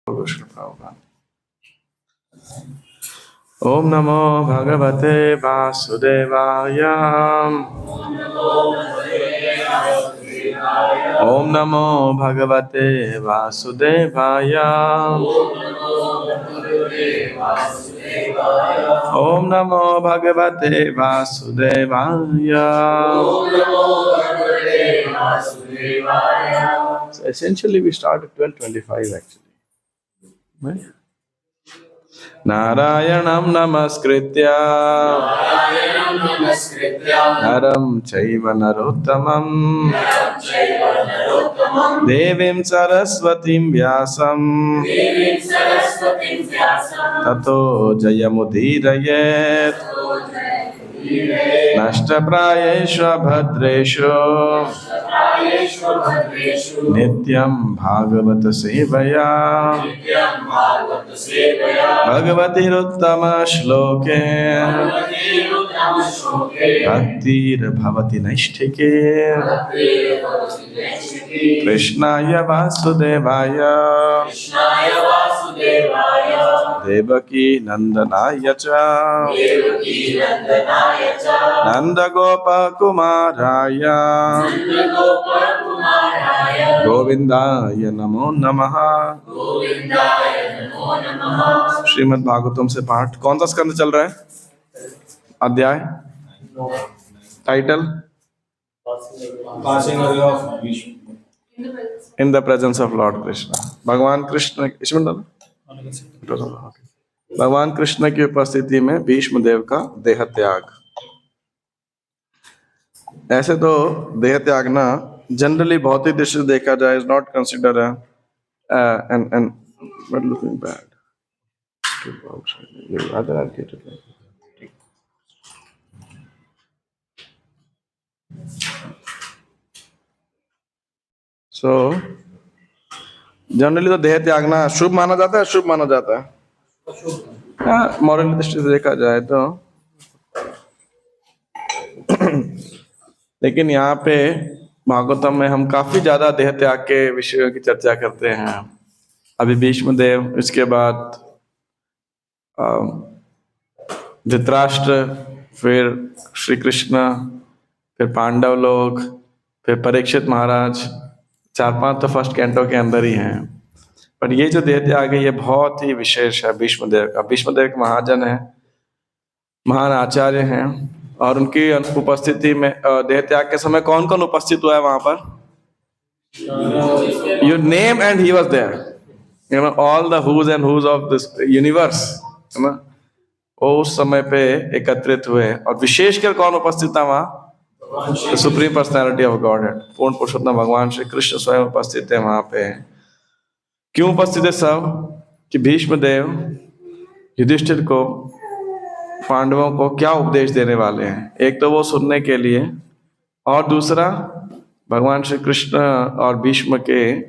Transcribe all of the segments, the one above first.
ओम नमो भगवते वासुदेवाय। ओम नमो भगवते वासुदेवाय। ओम नमो भगवते वासुदेवाय। So essentially we start at 12:25 actually. Right? नारायणं नमस्कृत्य नरं चैव नरोत्तमं देवीं सरस्वतीं व्यासं ततो जयमुदीरयेत् नष्टप्रायेषु भद्रेषु नित्यं भागवत सेवया भगवतीरुत्तम श्लोके भक्तिर्भवति नैष्ठिके कृष्णाय वासुदेवाय देवकी नंदनाय च नंदगोपकुमाराय गोविंदाय नमो नमः। श्रीमद् भागवतम से पाठ। कौन सा स्कंद चल रहा है? अध्याय, title in the presence of Lord Krishna. भगवान कृष्ण, इसमें भगवान कृष्ण की उपस्थिति में भीष्म देव का देह त्याग। ऐसे तो देह त्यागना जनरली भौतिक दृष्टि से देखा जाए is not consider N but looking bad. So generally तो देह त्यागना शुभ माना जाता है, शुभ माना जाता है। मॉरल दृष्टि से देखा जाए तो लेकिन यहाँ पे भागवतम में हम काफी ज्यादा देह त्याग के विषयों की चर्चा करते हैं। अभी भीष्म देव, इसके बाद धृतराष्ट्र, फिर श्री कृष्ण, फिर पांडव लोग, फिर परीक्षित महाराज। 4-5 तो फर्स्ट कैंटो के अंदर ही हैं। पर ये जो देह त्याग है ये बहुत ही विशेष है भीष्म देव का। भीष्म देव एक महाजन है, महान आचार्य हैं, और उनकी उपस्थिति में देह त्याग के समय कौन कौन उपस्थित हुआ है वहां पर? You name and he was there, you know, all the who's and who's of this universe, है ना, वो उस समय पे एकत्रित हुए। और विशेषकर कौन उपस्थित था वहां? Supreme personality of God head, पूर्ण पुरुषोत्तम भगवान श्री कृष्ण स्वयं उपस्थित है वहां पे। क्यों उपस्थित है सब? कि भीष्म देव युधिष्ठिर को, पांडवों को क्या उपदेश देने वाले हैं, एक तो वो सुनने के लिए, और दूसरा भगवान श्री कृष्ण और भीष्म के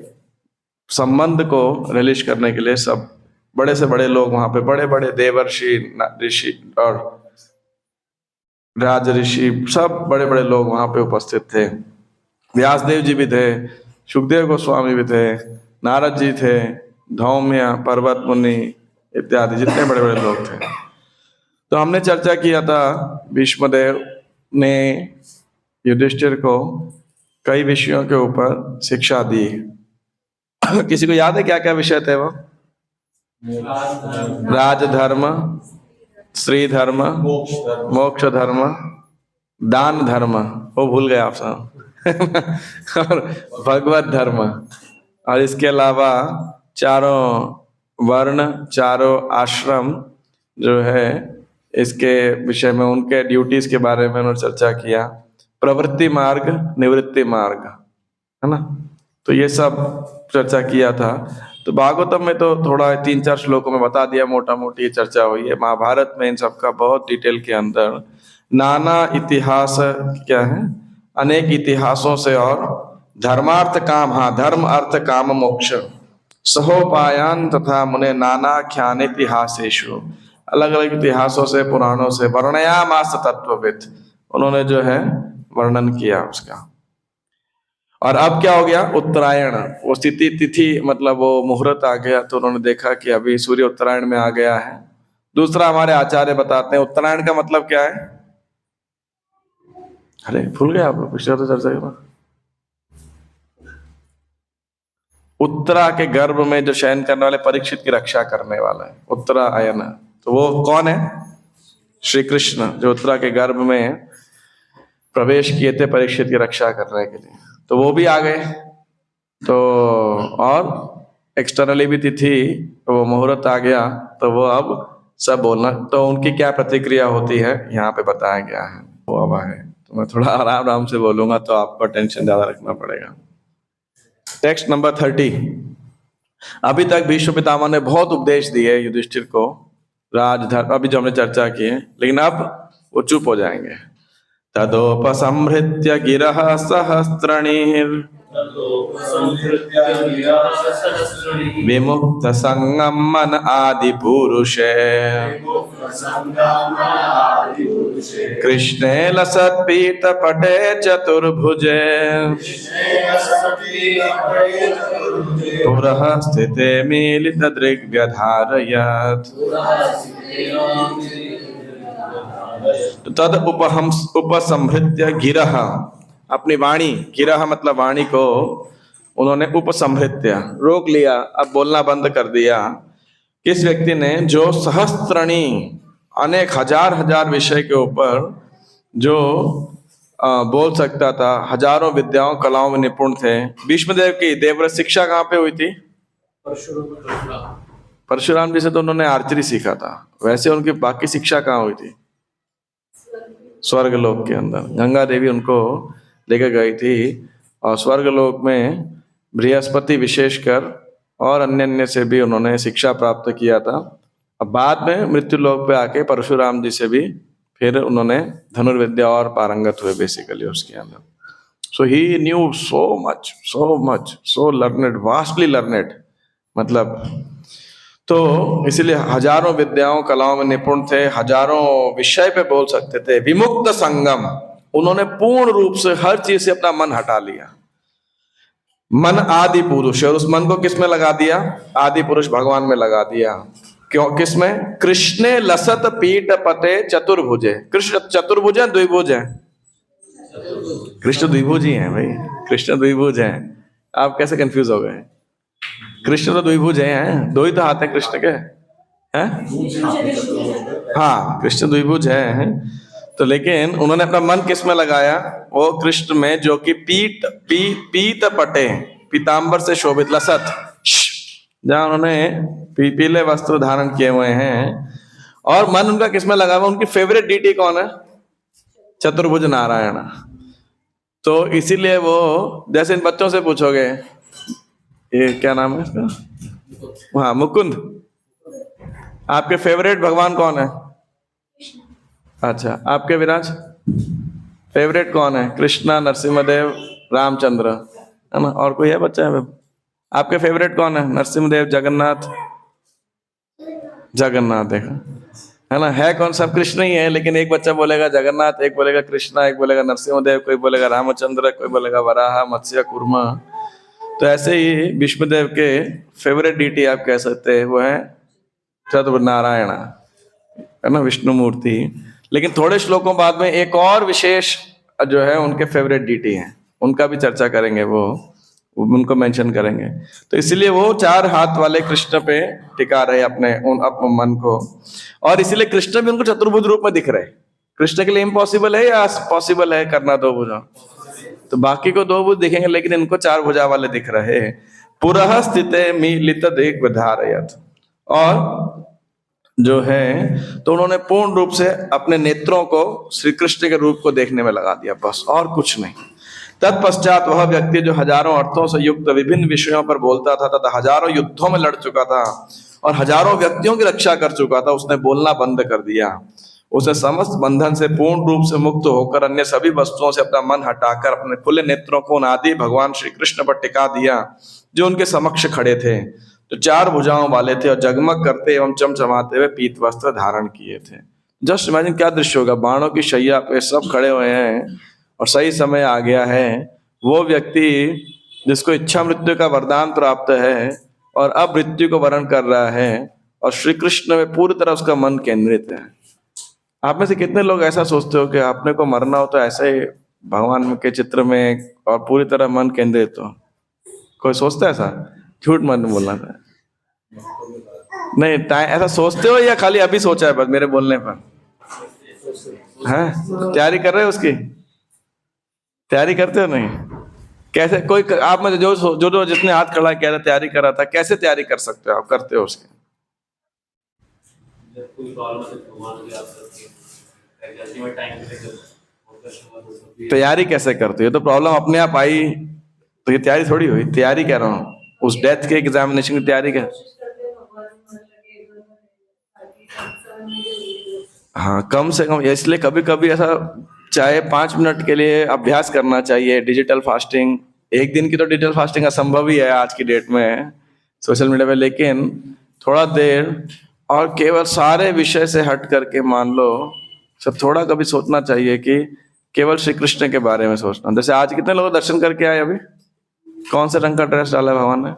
संबंध को रिलीज करने के लिए सब बड़े से बड़े लोग वहां पे, बड़े बड़े देवर्षि, ऋषि और राज ऋषि, सब बड़े बड़े लोग वहां पे उपस्थित थे। व्यासदेव जी भी थे, सुखदेव गोस्वामी भी थे, नारद जी थे, धौम्य, पर्वत मुनि इत्यादि जितने बड़े बड़े लोग थे। तो हमने चर्चा किया था भीष्मदेव ने युधिष्ठिर को कई विषयों के ऊपर शिक्षा दी। किसी को याद है क्या क्या विषय थे वो? राजधर्म, स्त्री धर्म, मोक्ष धर्म, दान धर्म, वो भूल गए आप सब और भगवत धर्म, और इसके अलावा चारों वर्ण, चारों आश्रम जो है, इसके विषय में उनके ड्यूटीज के बारे में उन्होंने चर्चा किया। प्रवृत्ति मार्ग, निवृत्ति मार्ग, है ना, तो ये सब चर्चा किया था। तो भागवतम में तो थोड़ा 3-4 श्लोकों में बता दिया, मोटा मोटी चर्चा हुई है। महाभारत में इन सब का बहुत डिटेल के अंदर नाना इतिहास क्या है, अनेक इतिहासों से, और धर्मार्थ काम, हाँ, धर्म अर्थ काम मोक्ष सहोपायान तथा मुने नाना ख्यान इतिहासेषु, अलग अलग इतिहासों से, पुराणों से वर्णयामास तत्वविद, उन्होंने जो है वर्णन किया उसका। और अब क्या हो गया, उत्तरायण, वो तिथि तिथि मतलब वो मुहूर्त आ गया, तो उन्होंने देखा कि अभी सूर्य उत्तरायण में आ गया है। दूसरा हमारे आचार्य बताते हैं उत्तरायण का मतलब क्या है। अरे भूल गए आप लोग, पिछले तो चर्चा करो। उत्तरा के गर्भ में जो शयन करने वाले परीक्षित की रक्षा करने वाला है उत्तरायण। तो वो कौन है, श्री कृष्ण, जो उत्तरा के गर्भ में प्रवेश किए थे परीक्षित की रक्षा करने के लिए, तो वो भी आ गए। तो और एक्सटर्नली भी तिथि, वो मुहूर्त आ गया, तो वो अब सब बोलना, तो उनकी क्या प्रतिक्रिया होती है यहाँ पे बताया गया है। वो अब है, तो मैं थोड़ा आराम आराम से बोलूंगा तो आपको टेंशन ज्यादा रखना पड़ेगा। Text number 30। अभी तक भीष्म पितामह ने बहुत उपदेश दिए युधिष्ठिर को राजधर्म, अभी जो हमने चर्चा की है, लेकिन अब वो चुप हो जाएंगे। तदोपसंहृत्य गिरः सहस्रणीः विमुक्त संगम मन आदि पुरुषे कृष्णे लसत्पीत पटे चतुर्भुजे पुरः स्थिते मीलित दृग्व्यधारयत्। तद उपसंहृत्य गिरः, अपनी वाणी, गिरः मतलब वाणी को उन्होंने उपसंहृत्य रोक लिया, अब बोलना बंद कर दिया। किस व्यक्ति ने, जो सहस्त्रणी अनेक हजार हजार विषय के ऊपर जो बोल सकता था, हजारों विद्याओं कलाओं में निपुण थे। भीष्मदेव की देवव्रत शिक्षा कहाँ पे हुई थी, परशुराम जी से तो उन्होंने आर्चरी सीखा था, वैसे उनकी बाकी शिक्षा कहाँ हुई थी, स्वर्गलोक के अंदर। गंगा देवी उनको लेकर गई थी और स्वर्गलोक में बृहस्पति विशेषकर और अन्य अन्य से भी उन्होंने शिक्षा प्राप्त किया था। अब बाद में मृत्यु लोक पे आके परशुराम जी से भी फिर उन्होंने धनुर्विद्या और पारंगत हुए बेसिकली उसके अंदर। So he knew so much so learned, vastly learned, मतलब तो इसीलिए हजारों विद्याओं कलाओं में निपुण थे, हजारों विषय पे बोल सकते थे। विमुक्त संगम, उन्होंने पूर्ण रूप से हर चीज से अपना मन हटा लिया। मन आदि पुरुष, और उस मन को किस में लगा दिया, आदि पुरुष भगवान में लगा दिया। क्यों, किसमें, कृष्णे लसत पीठ पते चतुर्भुजे। कृष्ण चतुर्भुज है द्विभुज है, कृष्ण द्विभुज ही है भाई, कृष्ण द्विभुज है। आप कैसे कंफ्यूज हो गए, कृष्ण तो द्विभुज हैं, दो ही तो हाथ हैं कृष्ण के, हैं? हाँ कृष्ण द्विभुज है। तो लेकिन उन्होंने अपना मन किस में लगाया, वो कृष्ण में, जो कि पीत पटे, पीतांबर से शोभित, लसत, जहां उन्होंने पीले वस्त्र धारण किए हुए हैं। और मन उनका किस में लगा हुआ, उनकी फेवरेट डीटी कौन है, चतुर्भुज नारायण। तो इसीलिए वो, जैसे इन बच्चों से पूछोगे ये क्या नाम है इसका, हाँ मुकुंद, आपके फेवरेट भगवान कौन है, अच्छा आपके विराज फेवरेट कौन है, कृष्णा, नरसिम्हदेव, रामचंद्र, है ना, और कोई है बच्चा है आपके फेवरेट कौन है, नरसिम्हदेव, जगन्नाथ, जगन्नाथ, देखा है ना, है कौन, सब कृष्ण ही है, लेकिन एक बच्चा बोलेगा जगन्नाथ, एक बोलेगा कृष्णा, एक बोलेगा नरसिम्हदेव, कोई बोलेगा रामचंद्र, कोई बोलेगा वराह, मत्स्य, कूर्मा। तो ऐसे ही विष्णुदेव के फेवरेट डीटी आप कह सकते हैं वो है चतुर्भुज नारायण, है ना, विष्णु मूर्ति। लेकिन थोड़े श्लोकों बाद में एक और विशेष जो है उनके फेवरेट डीटी हैं, उनका भी चर्चा करेंगे, वो उनको मेंशन करेंगे। तो इसलिए वो चार हाथ वाले कृष्ण पे टिका रहे अपने मन को, और इसीलिए कृष्ण भी उनको चतुर्भुज रूप में दिख रहे। कृष्ण के लिए इम्पॉसिबल है या पॉसिबल है करना दो भुजा, तो बाकी को दो भुज दिखेंगे, लेकिन इनको चार भुजा वाले दिख रहे। पुरः स्थिते मीलित दिग्विधारयत्, और जो है तो उन्होंने पूर्ण रूप से अपने नेत्रों को श्री कृष्ण के रूप को देखने में लगा दिया, बस और कुछ नहीं। तत्पश्चात वह व्यक्ति जो हजारों अर्थों से युक्त विभिन्न विषयों पर बोलता था तथा हजारों युद्धों में लड़ चुका था और हजारों व्यक्तियों की रक्षा कर चुका था, उसने बोलना बंद कर दिया। उसे समस्त बंधन से पूर्ण रूप से मुक्त होकर अन्य सभी वस्तुओं से अपना मन हटाकर अपने खुले नेत्रों को आदि भगवान श्री कृष्ण पर टिका दिया, जो उनके समक्ष खड़े थे, जो चार भुजाओं वाले थे और जगमग करते एवं चमचमाते हुए पीत वस्त्र धारण किए थे। जस्ट इमेजिन क्या दृश्य होगा, बाणों की शैया पे सब खड़े हुए हैं और सही समय आ गया है वो व्यक्ति जिसको इच्छा मृत्यु का वरदान प्राप्त है और अब मृत्यु को वरण कर रहा है और श्री कृष्ण में पूरी तरह उसका मन केंद्रित है। आप में से कितने लोग ऐसा सोचते हो कि आपने को मरना हो तो ऐसे ही भगवान के चित्र में और पूरी तरह मन केंद्रित हो? कोई सोचता है ऐसा? झूठ मन बोलना था। नहीं, ऐसा सोचते हो या खाली अभी सोचा है बस मेरे बोलने पर? हैं, तैयारी कर रहे हो उसकी? तैयारी करते हो? नहीं कैसे? कोई आप में जो जो जो जिसने हाथ खड़ा किया था तैयारी कर रहा था, कैसे तैयारी कर सकते हो आप? करते हो उसकी तैयारी कैसे करते हो? ये तो प्रॉब्लम अपने आप आई, तो ये तैयारी थोड़ी हुई। तैयारी कह रहा हूँ उस डेथ के एग्जामिनेशन की तैयारी क्या? हाँ, कम से कम इसलिए कभी कभी ऐसा चाहे 5 मिनट के लिए अभ्यास करना चाहिए। डिजिटल फास्टिंग, एक दिन की तो डिजिटल फास्टिंग असंभव ही है आज की डेट में सोशल मीडिया पे, लेकिन थोड़ा देर और केवल सारे विषय से हट करके मान लो सब थोड़ा कभी सोचना चाहिए कि केवल श्री कृष्ण के बारे में सोचना। जैसे आज कितने लोग दर्शन करके आए? अभी कौन से रंग का ड्रेस डाला है भगवान ने?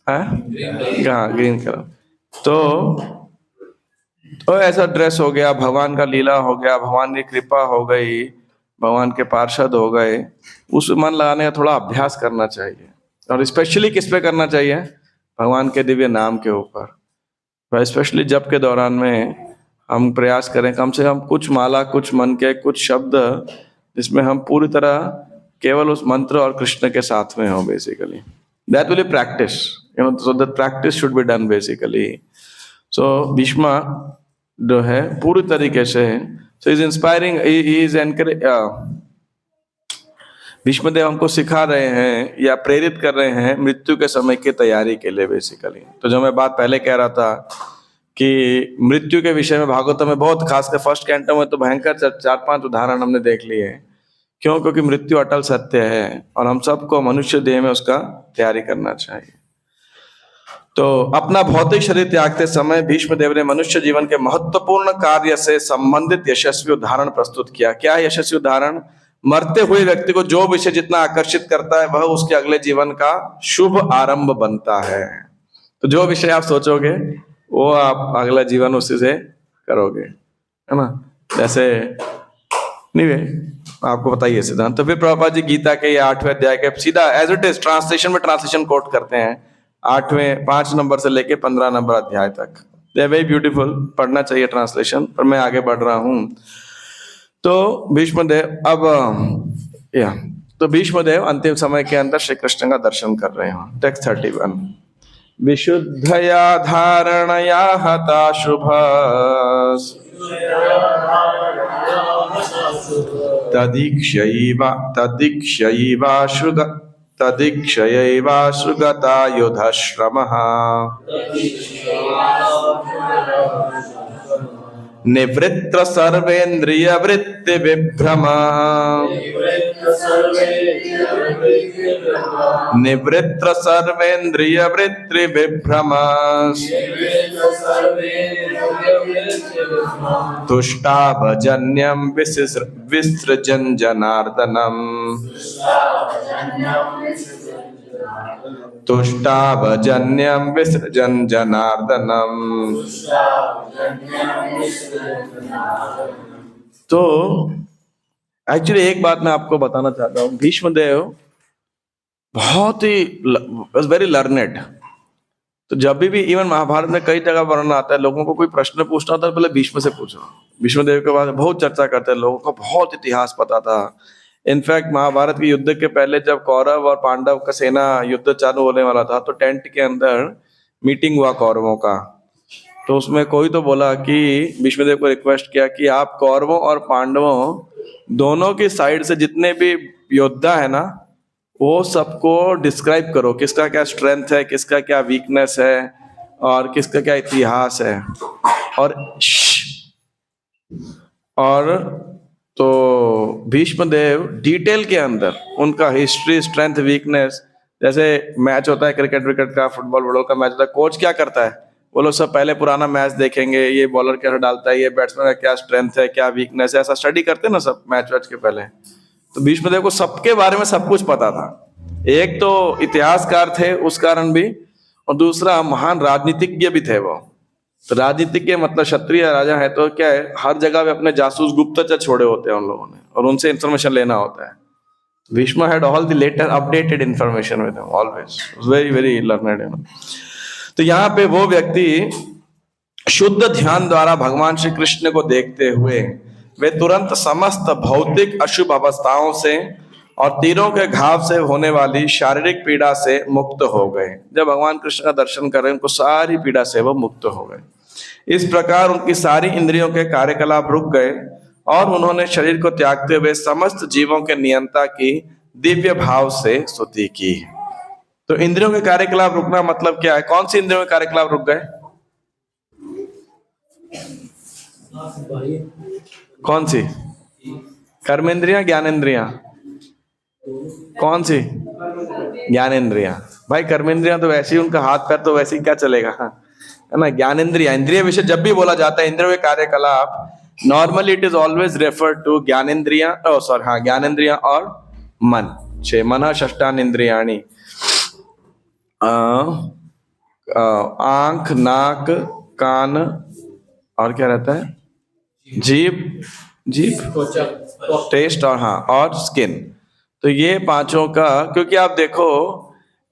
हाँ, ग्रीन कलर। तो ऐसा ड्रेस हो गया, भगवान का लीला हो गया, भगवान की कृपा हो गई, भगवान के पार्षद हो गए, उस मन लगाने का थोड़ा अभ्यास करना चाहिए। और स्पेशली किस पे करना चाहिए? भगवान के दिव्य नाम के ऊपर। स्पेशली जप के दौरान में हम प्रयास करें कम से कम कुछ माला, कुछ मन के कुछ शब्द जिसमें हम पूरी तरह केवल उस मंत्र और कृष्ण के साथ में हो। Basically that will be practice, so that practice should be done basically. So Bhishma जो है पूरी तरीके से, so is inspiring, is encourage. Bhishmadev हमको सिखा रहे हैं या प्रेरित कर रहे हैं मृत्यु के समय की तैयारी के लिए बेसिकली। तो जो मैं बात पहले कह रहा था कि मृत्यु के विषय में भागवत में बहुत, खासकर फर्स्ट कैंटो में तो भयंकर 4-5 उदाहरण हमने देख लिए। क्यों? क्योंकि मृत्यु अटल सत्य है और हम सबको मनुष्य देह में उसका तैयारी करना चाहिए। तो अपना भौतिक शरीर त्यागते समय भीष्मदेव ने मनुष्य जीवन के महत्वपूर्ण कार्य से संबंधित यशस्वी उदाहरण प्रस्तुत किया। क्या है यशस्वी उदाहरण? मरते हुए व्यक्ति को जो विषय जितना आकर्षित करता है वह उसके अगले जीवन का शुभ आरंभ बनता है। तो जो विषय आप सोचोगे वो आप अगला जीवन उसी से करोगे, है ना? जैसे नहीं आपको बताइए सिद्धांत। तो फिर प्रभुपाद जी गीता के 8वें अध्याय के सीधा एज इट इज ट्रांसलेशन में ट्रांसलेशन कोट करते हैं 8वें 5 नंबर से लेके 15 नंबर अध्याय तक। दे वेरी ब्यूटीफुल, पढ़ना चाहिए ट्रांसलेशन, पर मैं आगे बढ़ रहा हूं। तो भीष्मदेव तो भीष्मदेव अंतिम समय के अंदर श्री कृष्ण का दर्शन कर रहे हैं। टेक्स्ट 31। विशुद्धया धारणया हता शुभ तदीक्षयैवाश्रुगता युधश्रमः निवृत्त सर्वेन्द्रिय वृत्ति विभ्रम तुष्टाभजन्यं विसृजन् जनार्दनम् तुष्टाभजन्यं विसृजन् जनार्दनम्। तो एक्चुअली एक बात मैं आपको बताना चाहता हूँ, भीष्मदेव बहुत ही वेरी लर्नेड। तो जब भी इवन महाभारत में कई जगह वर्णन आता है, लोगों को कोई प्रश्न पूछना होता है पहले भीष्म से पूछो। भीष्मदेव के बारे में बहुत चर्चा करते हैं, लोगों को बहुत इतिहास पता था। इनफैक्ट महाभारत के युद्ध के पहले जब कौरव और पांडव का सेना युद्ध चालू होने वाला था तो टेंट के अंदर मीटिंग हुआ कौरवों का। तो उसमें कोई तो बोला कि भीष्मदेव को रिक्वेस्ट किया कि आप कौरवों और पांडवों दोनों की साइड से जितने भी योद्धा है ना, वो सबको डिस्क्राइब करो, किसका क्या स्ट्रेंथ है, किसका क्या वीकनेस है और किसका क्या इतिहास है। और तो भीष्मदेव डिटेल के अंदर उनका हिस्ट्री, स्ट्रेंथ, वीकनेस, जैसे मैच होता है क्रिकेट विकेट का, फुटबॉल का मैच होता है, कोच क्या करता है, वो लोग सब पहले पुराना मैच देखेंगे, ये बॉलर कैसा डालता है, ये बैट्समैन का क्या स्ट्रेंथ है, क्या वीकनेस है, ऐसा स्टडी करते हैं ना सब मैच वैच के पहले। तो भीष्मदेव को सबके बारे में सब कुछ पता था। एक तो इतिहासकार थे उस कारण भी, और दूसरा महान राजनीतिज्ञ भी थे वो। तो राजनीतिज्ञ मतलब क्षत्रिय राजा है तो क्या है, हर जगह पे अपने जासूस गुप्तचर छोड़े होते हैं उन लोगों ने, और उनसे इंफॉर्मेशन लेना होता है। Bhishma had all the later updated information with him always. Was very very learned, you know. तो यहाँ पे वो व्यक्ति शुद्ध ध्यान द्वारा भगवान श्री कृष्ण को देखते हुए वे तुरंत समस्त भौतिक अशुभ अवस्थाओं से और तीरों के घाव से होने वाली शारीरिक पीड़ा से मुक्त हो गए। जब भगवान कृष्ण का दर्शन कर रहे उनको सारी पीड़ा से वो मुक्त हो गए। इस प्रकार उनकी सारी इंद्रियों के कार्यकलाप रुक गए और उन्होंने शरीर को त्यागते हुए समस्त जीवों के नियंता की दिव्य भाव से स्तुति की। तो इंद्रियों के कार्यकलाप रुकना मतलब क्या है? कौन सी इंद्रियों के कार्यकलाप रुक गए? कौन सी? कर्मेंद्रियां, ज्ञानेंद्रियां? कौन सी? ज्ञानेंद्रियां। भाई कर्मेंद्रियां तो वैसे ही, उनका हाथ पैर तो वैसे ही क्या चलेगा, है ना। ज्ञानेंद्रिया, इंद्रिय विषय जब भी बोला जाता है इंद्रियों के कार्यकलाप, normally it is always refer to ज्ञानेंद्रिया, सॉरी हाँ, ज्ञानेंद्रिया और मन। छह मन षष्ठान इंद्रियाणी, आंख, नाक, कान, और क्या रहता है? जीभ, टेस्ट, और हाँ, और स्किन। तो ये पांचों का, क्योंकि आप देखो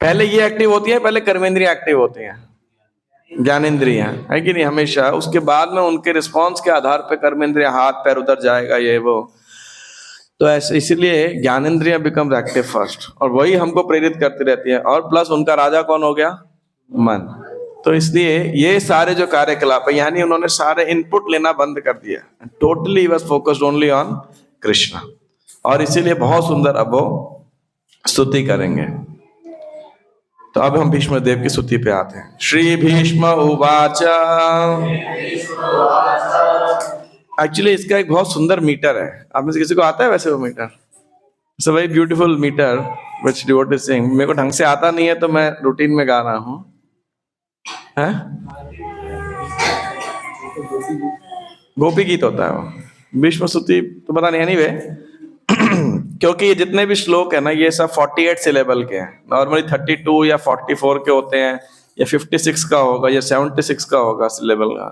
पहले ये एक्टिव होती है, पहले कर्मेंद्रियां एक्टिव होती हैं, ज्ञानेंद्रियां, है कि नहीं, हमेशा। उसके बाद में उनके रिस्पॉन्स के आधार पर कर्मेंद्रियां, हाथ पैर उधर जाएगा, ये वो। तो ऐसे इसलिए ज्ञानेंद्रियां बिकम एक्टिव फर्स्ट, और वही हमको प्रेरित करती रहती है। और प्लस उनका राजा कौन हो गया? मन। तो इसलिए ये सारे जो कार्यकलाप है, यानी उन्होंने सारे इनपुट लेना बंद कर दिया, totally was focused only on Krishna. और इसीलिए बहुत सुंदर अब वो स्तुति करेंगे। तो अब हम भीष्म देव की स्तुति पे आते हैं। श्री भीष्म उवाच। एक्चुअली इसका एक बहुत सुंदर मीटर है। आप में से किसी को आता है वैसे वो metre? It's a very beautiful metre which devotee sing. मेरे को ढंग से आता नहीं है तो मैं रूटीन में गा रहा हूँ। है? गोपी गीत होता है वो। भीष्म स्तुति तो पता नहीं, एनीवे क्योंकि ये जितने भी श्लोक है ना, ये सब 48 सिलेबल के हैं। नॉर्मली 32 या 44 के होते हैं, या 56 का होगा, या 76 का होगा सिलेबल का,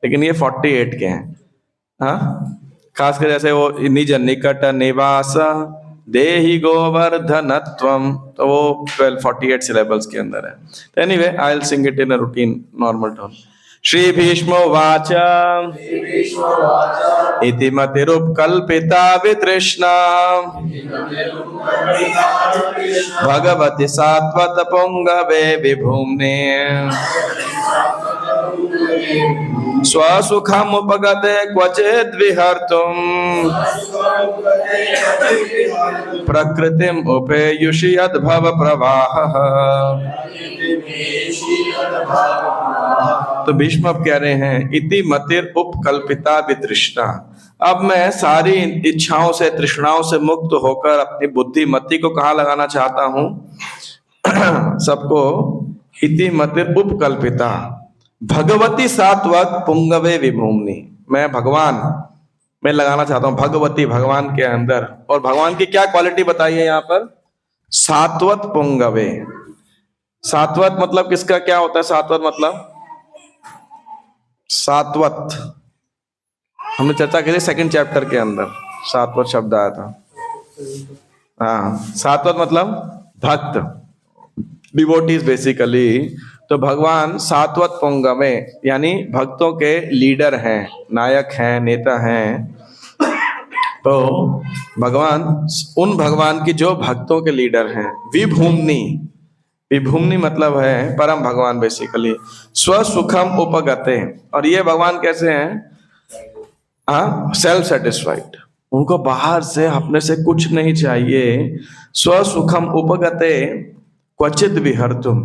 लेकिन ये 48 के हैं। हाँ, खासकर जैसे वो निज निकट निवास देहि गोवर्धनत्वम, तो वो 48 सिलेबल्स के अंदर है। तो anyway I will sing it in a routine normal tone. Shri Bhishma उवाच। इति मतिरुपकल्पिता वितृष्णा भगवति सात्वत पुंगवे विभूम्ने स्वसुखम उपगते क्वचिद् विहर्तुम् प्रकृतिम उपेयुषि यद्भव प्रवाहः। तो भीष्म अब कह रहे हैं, इति मतिर उपकल्पिता वितृष्णा, अब मैं सारी इच्छाओं से, तृष्णाओं से मुक्त होकर अपनी बुद्धि मति को कहाँ लगाना चाहता हूँ? सबको। इति मतिर उपकल्पिता भगवती सात्वत पुंगवे विभूम्नि, मैं भगवान में लगाना चाहता हूँ, भगवती भगवान के अंदर। और भगवान की क्या क्वालिटी बताई है यहाँ पर? सात्वत पुंगवे। सात्वत मतलब किसका क्या होता है? सात्वत मतलब, सात्वत हमने चर्चा की थी सेकंड चैप्टर के अंदर, सात्वत शब्द आया था। हाँ, सात्वत मतलब भक्त, डिवोटीज बेसिकली। तो भगवान सात्वत पुंगवे यानी भक्तों के लीडर हैं, नायक हैं, नेता हैं। तो भगवान, उन भगवान की जो भक्तों के लीडर हैं। विभूम्नि, विभूम्नि मतलब है परम भगवान बेसिकली। स्वसुखम उपगते, और ये भगवान कैसे हैं? हाँ, सेल्फ सेटिस्फाइड, उनको बाहर से अपने से कुछ नहीं चाहिए। स्वसुखम उपगते क्वचिद् विहर्तुम्,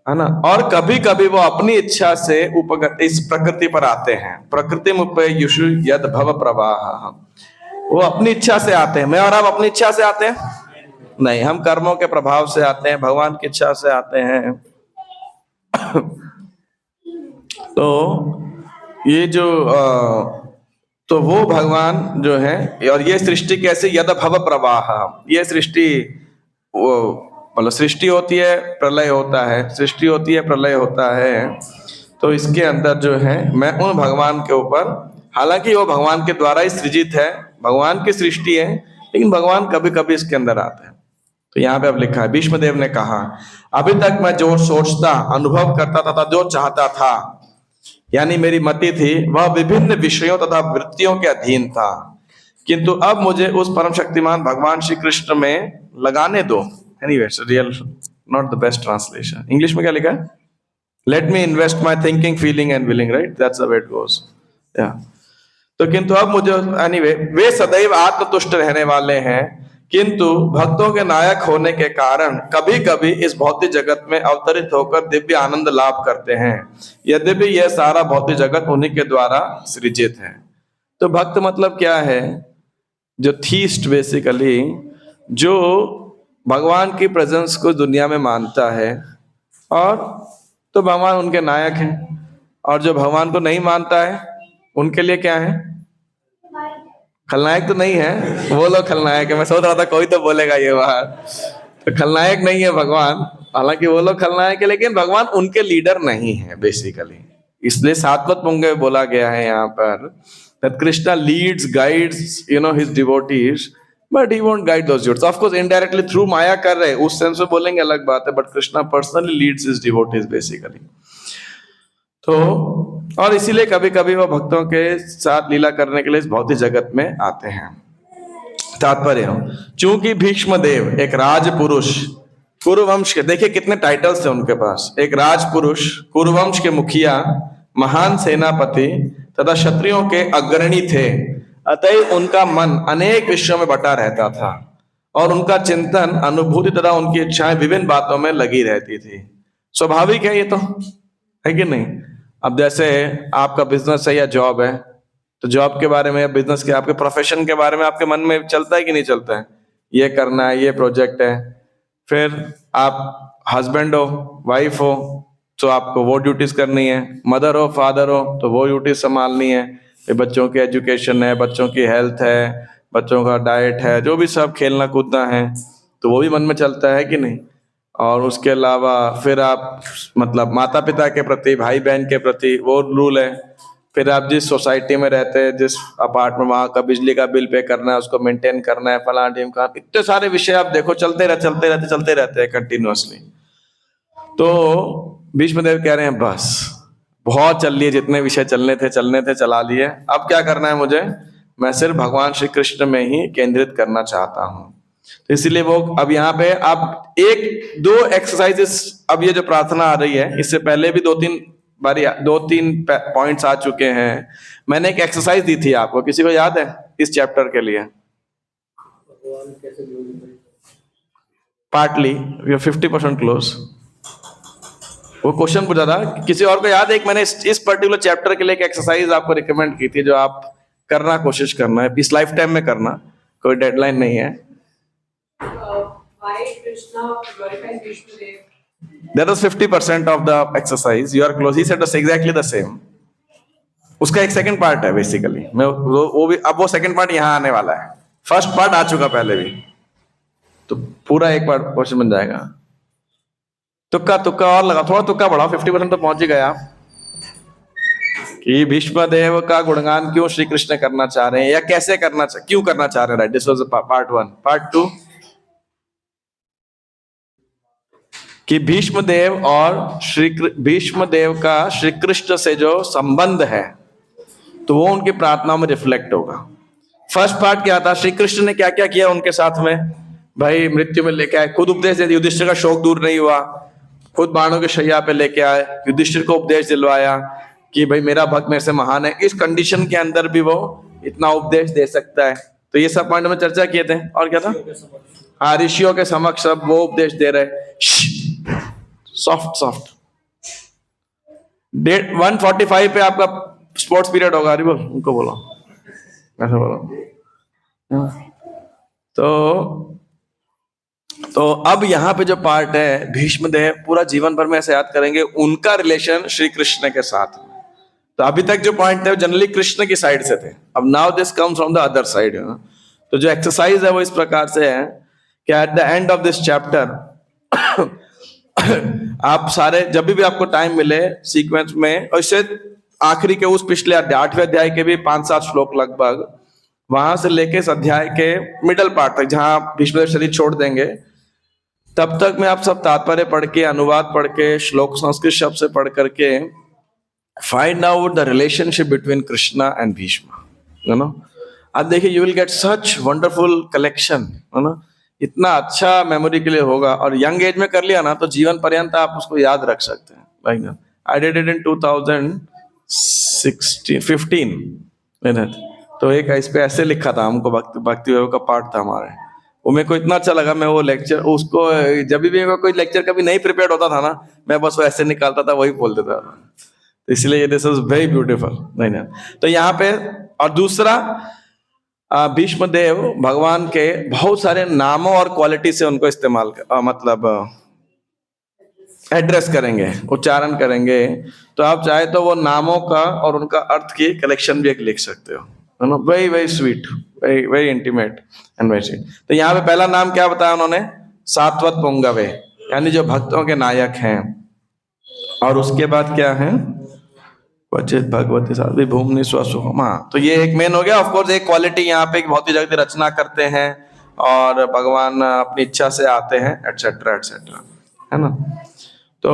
है ना। और कभी कभी वो अपनी इच्छा से उपगत इस प्रकृति पर आते हैं। प्रकृति उपेयुषु यद भव प्रवाह, वो अपनी इच्छा से आते हैं। मैं और आप अपनी इच्छा से आते हैं? नहीं, हम कर्मों के प्रभाव से आते हैं, भगवान की इच्छा से आते हैं। तो ये जो तो वो भगवान जो है, और ये सृष्टि कैसे, यद भव प्रवाह, ये सृष्टि वो मतलब सृष्टि होती है प्रलय होता है, सृष्टि होती है प्रलय होता है। तो इसके अंदर जो है मैं उन भगवान के ऊपर, हालांकि वो भगवान के द्वारा ही सृजित है, भगवान की सृष्टि है, लेकिन भगवान कभी कभी इसके अंदर आते हैं। तो यहाँ पे अब लिखा है, भीष्मदेव ने कहा, अभी तक मैं जो सोचता अनुभव करता तथा जो चाहता था, यानी मेरी मति थी, वह विभिन्न विषयों तथा वृत्तियों के अधीन था, किंतु अब मुझे उस परम शक्तिमान भगवान श्री कृष्ण में लगाने दो। Anyway, real not the best translation. English में क्या लिखा है? Let me invest my thinking feeling and willing, right, that's the way it goes. या तो किंतु अब मुझे, एनीवे, वे सदैव आत्मतुष्ट रहने वाले हैं, किंतु भक्तों के नायक होने के कारण कभी कभी इस भौतिक जगत में अवतरित होकर दिव्य आनंद लाभ करते हैं, यद्यपि यह सारा भौतिक जगत उन्हीं के द्वारा सृजित है। तो भक्त मतलब क्या है? जो थीस्ट बेसिकली, जो भगवान की प्रेजेंस को दुनिया में मानता है, और तो भगवान उनके नायक हैं, और जो भगवान को नहीं मानता है उनके लिए क्या है? खलनायक तो नहीं है, वो लोग खलनायक है। मैं सोच रहा था कोई तो बोलेगा ये बात, तो खलनायक नहीं है भगवान, हालांकि वो लोग खलनायक है, लेकिन भगवान उनके लीडर नहीं है बेसिकली। इसलिए सातवत पंग में बोला गया है यहाँ पर, that Krishna leads, guides, his devotees, but he won't guide those devotees. Of course, indirectly through माया कर रहे, उस सेंस में बोलेंगे अलग बात है, but Krishna personally leads his devotees basically. तो और इसीलिए कभी कभी वो भक्तों के साथ लीला करने के लिए इस भौतिक जगत में आते हैं। तात्पर्य, चूंकि भीष्मदेव एक राजपुरुष, कुरुवंश के, देखिए कितने टाइटल्स थे उनके पास, एक राजपुरुष, कुरुवंश के मुखिया, महान सेनापति तथा क्षत्रियों के अग्रणी थे, अतः उनका मन अनेक विषयों में बटा रहता था, और उनका चिंतन, अनुभूति तथा उनकी इच्छाएं विभिन्न बातों में लगी रहती थी। स्वाभाविक है ये तो, है कि नहीं? अब जैसे आपका बिजनेस है या जॉब है, तो जॉब के बारे में, बिजनेस के, आपके प्रोफेशन के बारे में आपके मन में चलता है कि नहीं चलता है? ये करना है, ये प्रोजेक्ट है। फिर आप हस्बैंड हो, वाइफ हो, तो आपको वो ड्यूटीज करनी है, मदर हो, फादर हो, तो वो ड्यूटीज संभालनी है, फिर बच्चों की एजुकेशन है, बच्चों की हेल्थ है, बच्चों का डाइट है, जो भी सब खेलना कूदना है, तो वो भी मन में चलता है कि नहीं? और उसके अलावा फिर आप मतलब माता पिता के प्रति, भाई बहन के प्रति वो रूल है। फिर आप जिस सोसाइटी में रहते हैं, जिस अपार्टमेंट, वहाँ का बिजली का बिल पे करना है, उसको मेंटेन करना है, फलाना टीम का, इतने सारे विषय आप देखो चलते रहते हैं कंटिन्यूअसली। तो भीष्मदेव कह रहे हैं बस बहुत चल लिए, जितने विषय चलने थे चला लिए, अब क्या करना है मुझे? मैं सिर्फ भगवान श्री कृष्ण में ही केंद्रित करना चाहता हूँ। तो इसीलिए वो अब यहाँ पे आप एक दो एक्सरसाइजेस, अब ये जो प्रार्थना आ रही है, इससे पहले भी दो तीन पॉइंट्स आ चुके हैं। मैंने एक एक्सरसाइज दी थी आपको, किसी को याद है इस चैप्टर के लिए? Partly, we are 50% close. वो क्वेश्चन पूछा था, किसी और को याद है? एक मैंने इस पर्टिकुलर चैप्टर के लिए एक एक्सरसाइज आपको रिकमेंड की थी, जो आप करना, कोशिश करना है, इस लाइफ टाइम में करना, कोई डेडलाइन नहीं है। That was 50% of the exercise. You are close. He said exactly the same. उसका एक सेकंड पार्ट है बेसिकली, मैं वो भी, अब वो सेकंड पार्ट यहाँ आने वाला है। फर्स्ट पार्ट आ चुका पहले भी, तो पूरा एक पार्ट क्वेश्चन बन जाएगा। तुक्का और लगा, थोड़ा तुक्का बढ़ाओ, 50% तो पहुंच ही गया। कि भीष्मदेव का गुणगान क्यों श्री कृष्ण करना चाह रहे हैं, या कैसे करना, क्यों करना चाह रहे हैं, right? This was part 1। Part 2, कि भीष्मदेव का श्री कृष्ण से जो संबंध है, तो वो उनकी प्रार्थनाओं में रिफ्लेक्ट होगा। फर्स्ट पार्ट क्या था? श्री कृष्ण ने क्या क्या किया उनके साथ में, भाई मृत्यु में लेके आए, खुद उपदेश दे दिया, युधिष्ठिर का शोक दूर नहीं हुआ, खुद बाणों की शैया पे लेके आए, युधिष्ठिर को उपदेश दिलवाया कि भाई मेरा भक्त मेरे से महान है, इस कंडीशन के अंदर भी वो इतना उपदेश दे सकता है। तो ये सब पॉइंट में चर्चा किए थे। और क्या था? हाँ, ऋषियों के समक्ष सब वो उपदेश दे रहे, सॉफ्ट। 1:45 पे आपका स्पोर्ट्स पीरियड होगा, अरे बोल उनको बोलो, ऐसा बोलो। तो अब यहाँ पे जो पार्ट है, भीष्मदेव पूरा जीवन भर में ऐसे याद करेंगे उनका रिलेशन श्री कृष्ण के साथ। तो अभी तक जो पॉइंट थे जनरली कृष्ण की साइड से थे, अब now this comes from the other side. तो जो एक्सरसाइज है वो इस प्रकार से है कि at the end of this chapter आप सारे जब भी आपको टाइम मिले सीक्वेंस में, और इससे आखिरी के उस पिछले 8वें अध्याय के भी 5-7 श्लोक लगभग, वहां से लेके इस अध्याय के मिडल पार्ट तक जहां भीष्म शरीर छोड़ देंगे, तब तक में आप सब तात्पर्य पढ़ के, अनुवाद पढ़ के, श्लोक संस्कृत शब्द से पढ़ करके find out the relationship between Krishna and Bhishma, you know. अब देखिए you will get such wonderful collection, है ना। इतना अच्छा मेमोरी के लिए होगा, और यंग एज में कर लिया ना तो जीवन पर्यंत आप उसको याद रख सकते हैं। Like I did it in 2015। तो एक इस पे ऐसे लिखा था, हमको भक्ति वैभव का पाठ था हमारे, वो मेरे को इतना अच्छा लगा। मैं वो लेक्चर उसको जब भी मैं कोई लेक्चर कभी नहीं प्रिपेयर होता था ना, मैं बस वो ऐसे निकालता था, वही बोल देता था। तो इसलिए दिस इज वेरी ब्यूटीफुल। नहीं तो यहाँ पे, और दूसरा भीष्म देव भगवान के बहुत सारे नामों और क्वालिटी से उनको इस्तेमाल मतलब एड्रेस करेंगे, उच्चारण करेंगे। तो आप चाहे तो वो नामों का और उनका अर्थ की कलेक्शन भी एक लिख सकते हो, है ना। Very very sweet, very very intimate and very sweet. तो यहाँ पे पहला नाम क्या बताया उन्होंने? सात्वत पुंगवे, यानी जो भक्तों के नायक हैं। और उसके बाद क्या है? क्वचित भगवती साध्वी भूमि स्वसुखम। हाँ, तो ये एक मेन हो गया। ऑफ कोर्स एक क्वालिटी यहाँ पे बहुत ही जल्दी रचना करते हैं और भगवान अपनी इच्छा से आते हैं, एटसेट्रा एटसेट्रा, है ना। तो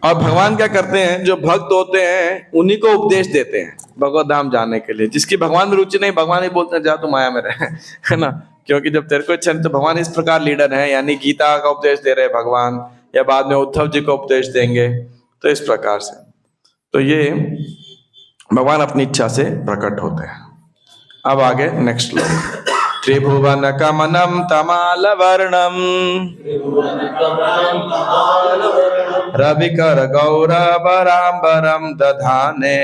और भगवान क्या करते हैं, जो भक्त होते हैं उन्हीं को उपदेश देते हैं भगवत धाम जाने के लिए। जिसकी भगवान में रुचि नहीं, भगवान ही बोलते हैं जा तू माया में रहे, है ना। क्योंकि जब तेरे को इच्छा नहीं, तो भगवान इस प्रकार लीडर है, यानी गीता का उपदेश दे रहे हैं भगवान, या बाद में उद्धव जी को उपदेश देंगे। तो इस प्रकार से तो ये भगवान अपनी इच्छा से प्रकट होते हैं। अब आगे नेक्स्ट श्लोक। त्रिभुवन कमनम तमाल वर्णम रविकर गौरवराम्बरम दधाने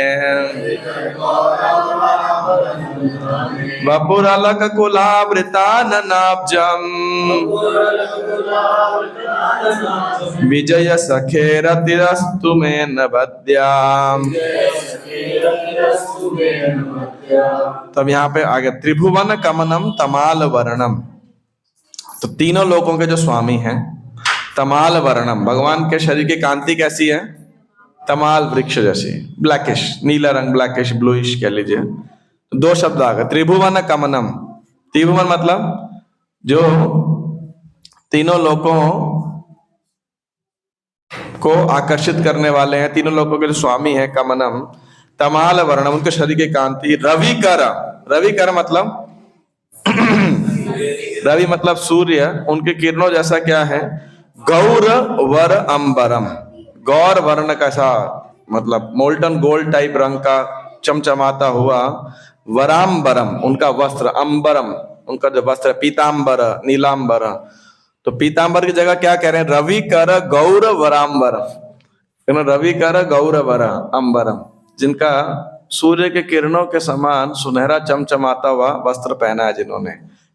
वपुरलक कुलावृताननाब्जम विजय सखे रतिरस्तु मे नवद्याम। तब यहाँ पे आगे त्रिभुवन कमनम तमाल वर्णम। तो तीनों लोकों के जो स्वामी हैं, तमाल वर्णम, भगवान के शरीर की कांति कैसी है? तमाल वृक्ष जैसी, ब्लैकिश, नीला रंग, ब्लैकिश ब्लूइश कह लीजिए। तो दो शब्द आ गए, त्रिभुवन कमनम। त्रिभुवन मतलब जो तीनों लोकों को आकर्षित करने वाले हैं, तीनों लोकों के जो स्वामी हैं। कमनम तमाल वर्णम, उनके शरीर की कांति। रविकर, रविकर मतलब रवि मतलब सूर्य, उनके किरणों जैसा क्या है? गौर वर अंबरम, गौर वर्ण कैसा मतलब मोल्टन गोल्ड टाइप रंग का चमचमाता हुआ। वरांबरम उनका वस्त्र, अंबरम उनका जो वस्त्र, पीतांबर, नीलांबर। तो पीतांबर की जगह क्या कह रहे हैं? रवि कर गौर वरांबरम, रवि कर गौर वर अंबरम, जिनका सूर्य के किरणों के समान सुनहरा चमचमाता हुआ वस्त्र पहना है, जिन्होंने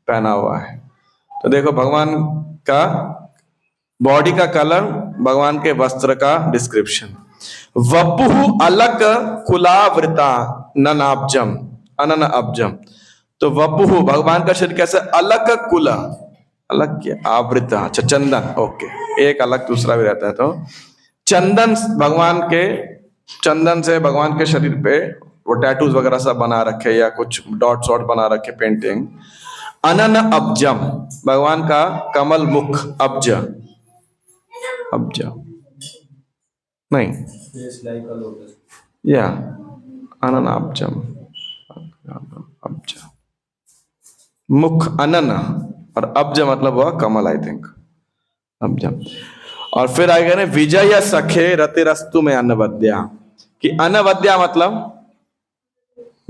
पहना हुआ है। तो देखो भगवान का बॉडी का कलर, भगवान के वस्त्र का डिस्क्रिप्शन। वपुहु अलक कुलावृता ननाब्जम, अनन अब्जम। तो वपुहु भगवान का शरीर कैसे? अलक कुला, अलग क्या? आवृता, अच्छा चंदन, ओके, एक अलग दूसरा भी रहता है। तो चंदन, भगवान के चंदन से भगवान के शरीर पे वो टैटूज वगैरह सब बना रखे, या कुछ डॉट शॉट बना रखे, पेंटिंग। अनन अब्जम, भगवान का कमल मुख, अब्ज, अब्ज नहीं, या अनन अब्जम, अब्ज मुख अनन, और अब्ज मतलब हुआ कमल, आई थिंक अब्जम। और फिर आएगा ना विजय सखे रतिरस्तु में अनवद्या, कि अनवद्या मतलब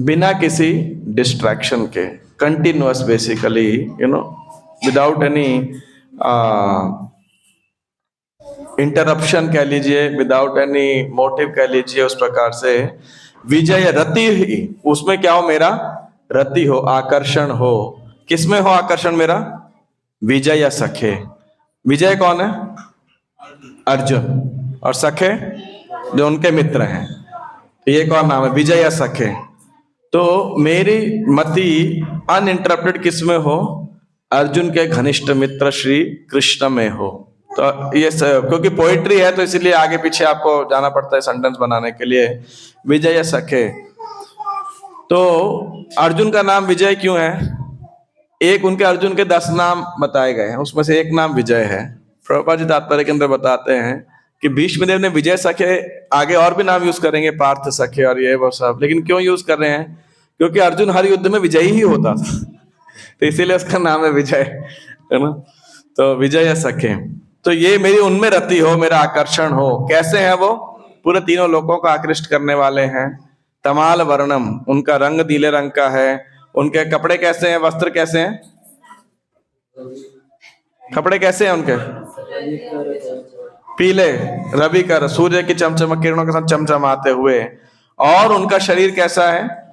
बिना किसी डिस्ट्रैक्शन के, continuous, basically you know, without any interruption कह लीजिए, विदाउट एनी मोटिव कह लीजिए, उस प्रकार से। विजय रति ही, उसमें क्या हो? मेरा रति हो, आकर्षण हो। किसमें हो आकर्षण मेरा? विजय सखे। विजय कौन है? अर्जुन। और सखे जो उनके मित्र हैं, ये कौन नाम है? विजय सखे। तो मेरी मति अनइंटरप्टेड किस में हो? अर्जुन के घनिष्ठ मित्र श्री कृष्ण में हो। तो ये क्योंकि पोइट्री है तो इसीलिए आगे पीछे आपको जाना पड़ता है सेंटेंस बनाने के लिए। विजय सखे, तो अर्जुन का नाम विजय क्यों है? एक उनके अर्जुन के 10 नाम बताए गए हैं, उसमें से एक नाम विजय है। प्रभुपाद जी तात्पर्य के अंदर बताते हैं कि भीष्म देव ने विजय सखे, आगे और भी नाम यूज करेंगे, पार्थ सखे और ये वो सब, लेकिन क्यों यूज कर रहे हैं? क्योंकि अर्जुन हर युद्ध में विजयी ही होता था तो इसीलिए उसका नाम है विजय, है ना। तो विजय सखे, तो ये मेरी उनमें रति हो, मेरा आकर्षण हो। कैसे हैं वो? पूरे तीनों लोगों को आकृष्ट करने वाले हैं। तमाल वर्णम, उनका रंग नीले रंग का है। उनके कपड़े कैसे हैं, वस्त्र कैसे हैं, कपड़े कैसे हैं उनके? पीले, रवि कर, सूर्य की चमचमक किरणों के साथ चमचमाते हुए। और उनका शरीर कैसा है?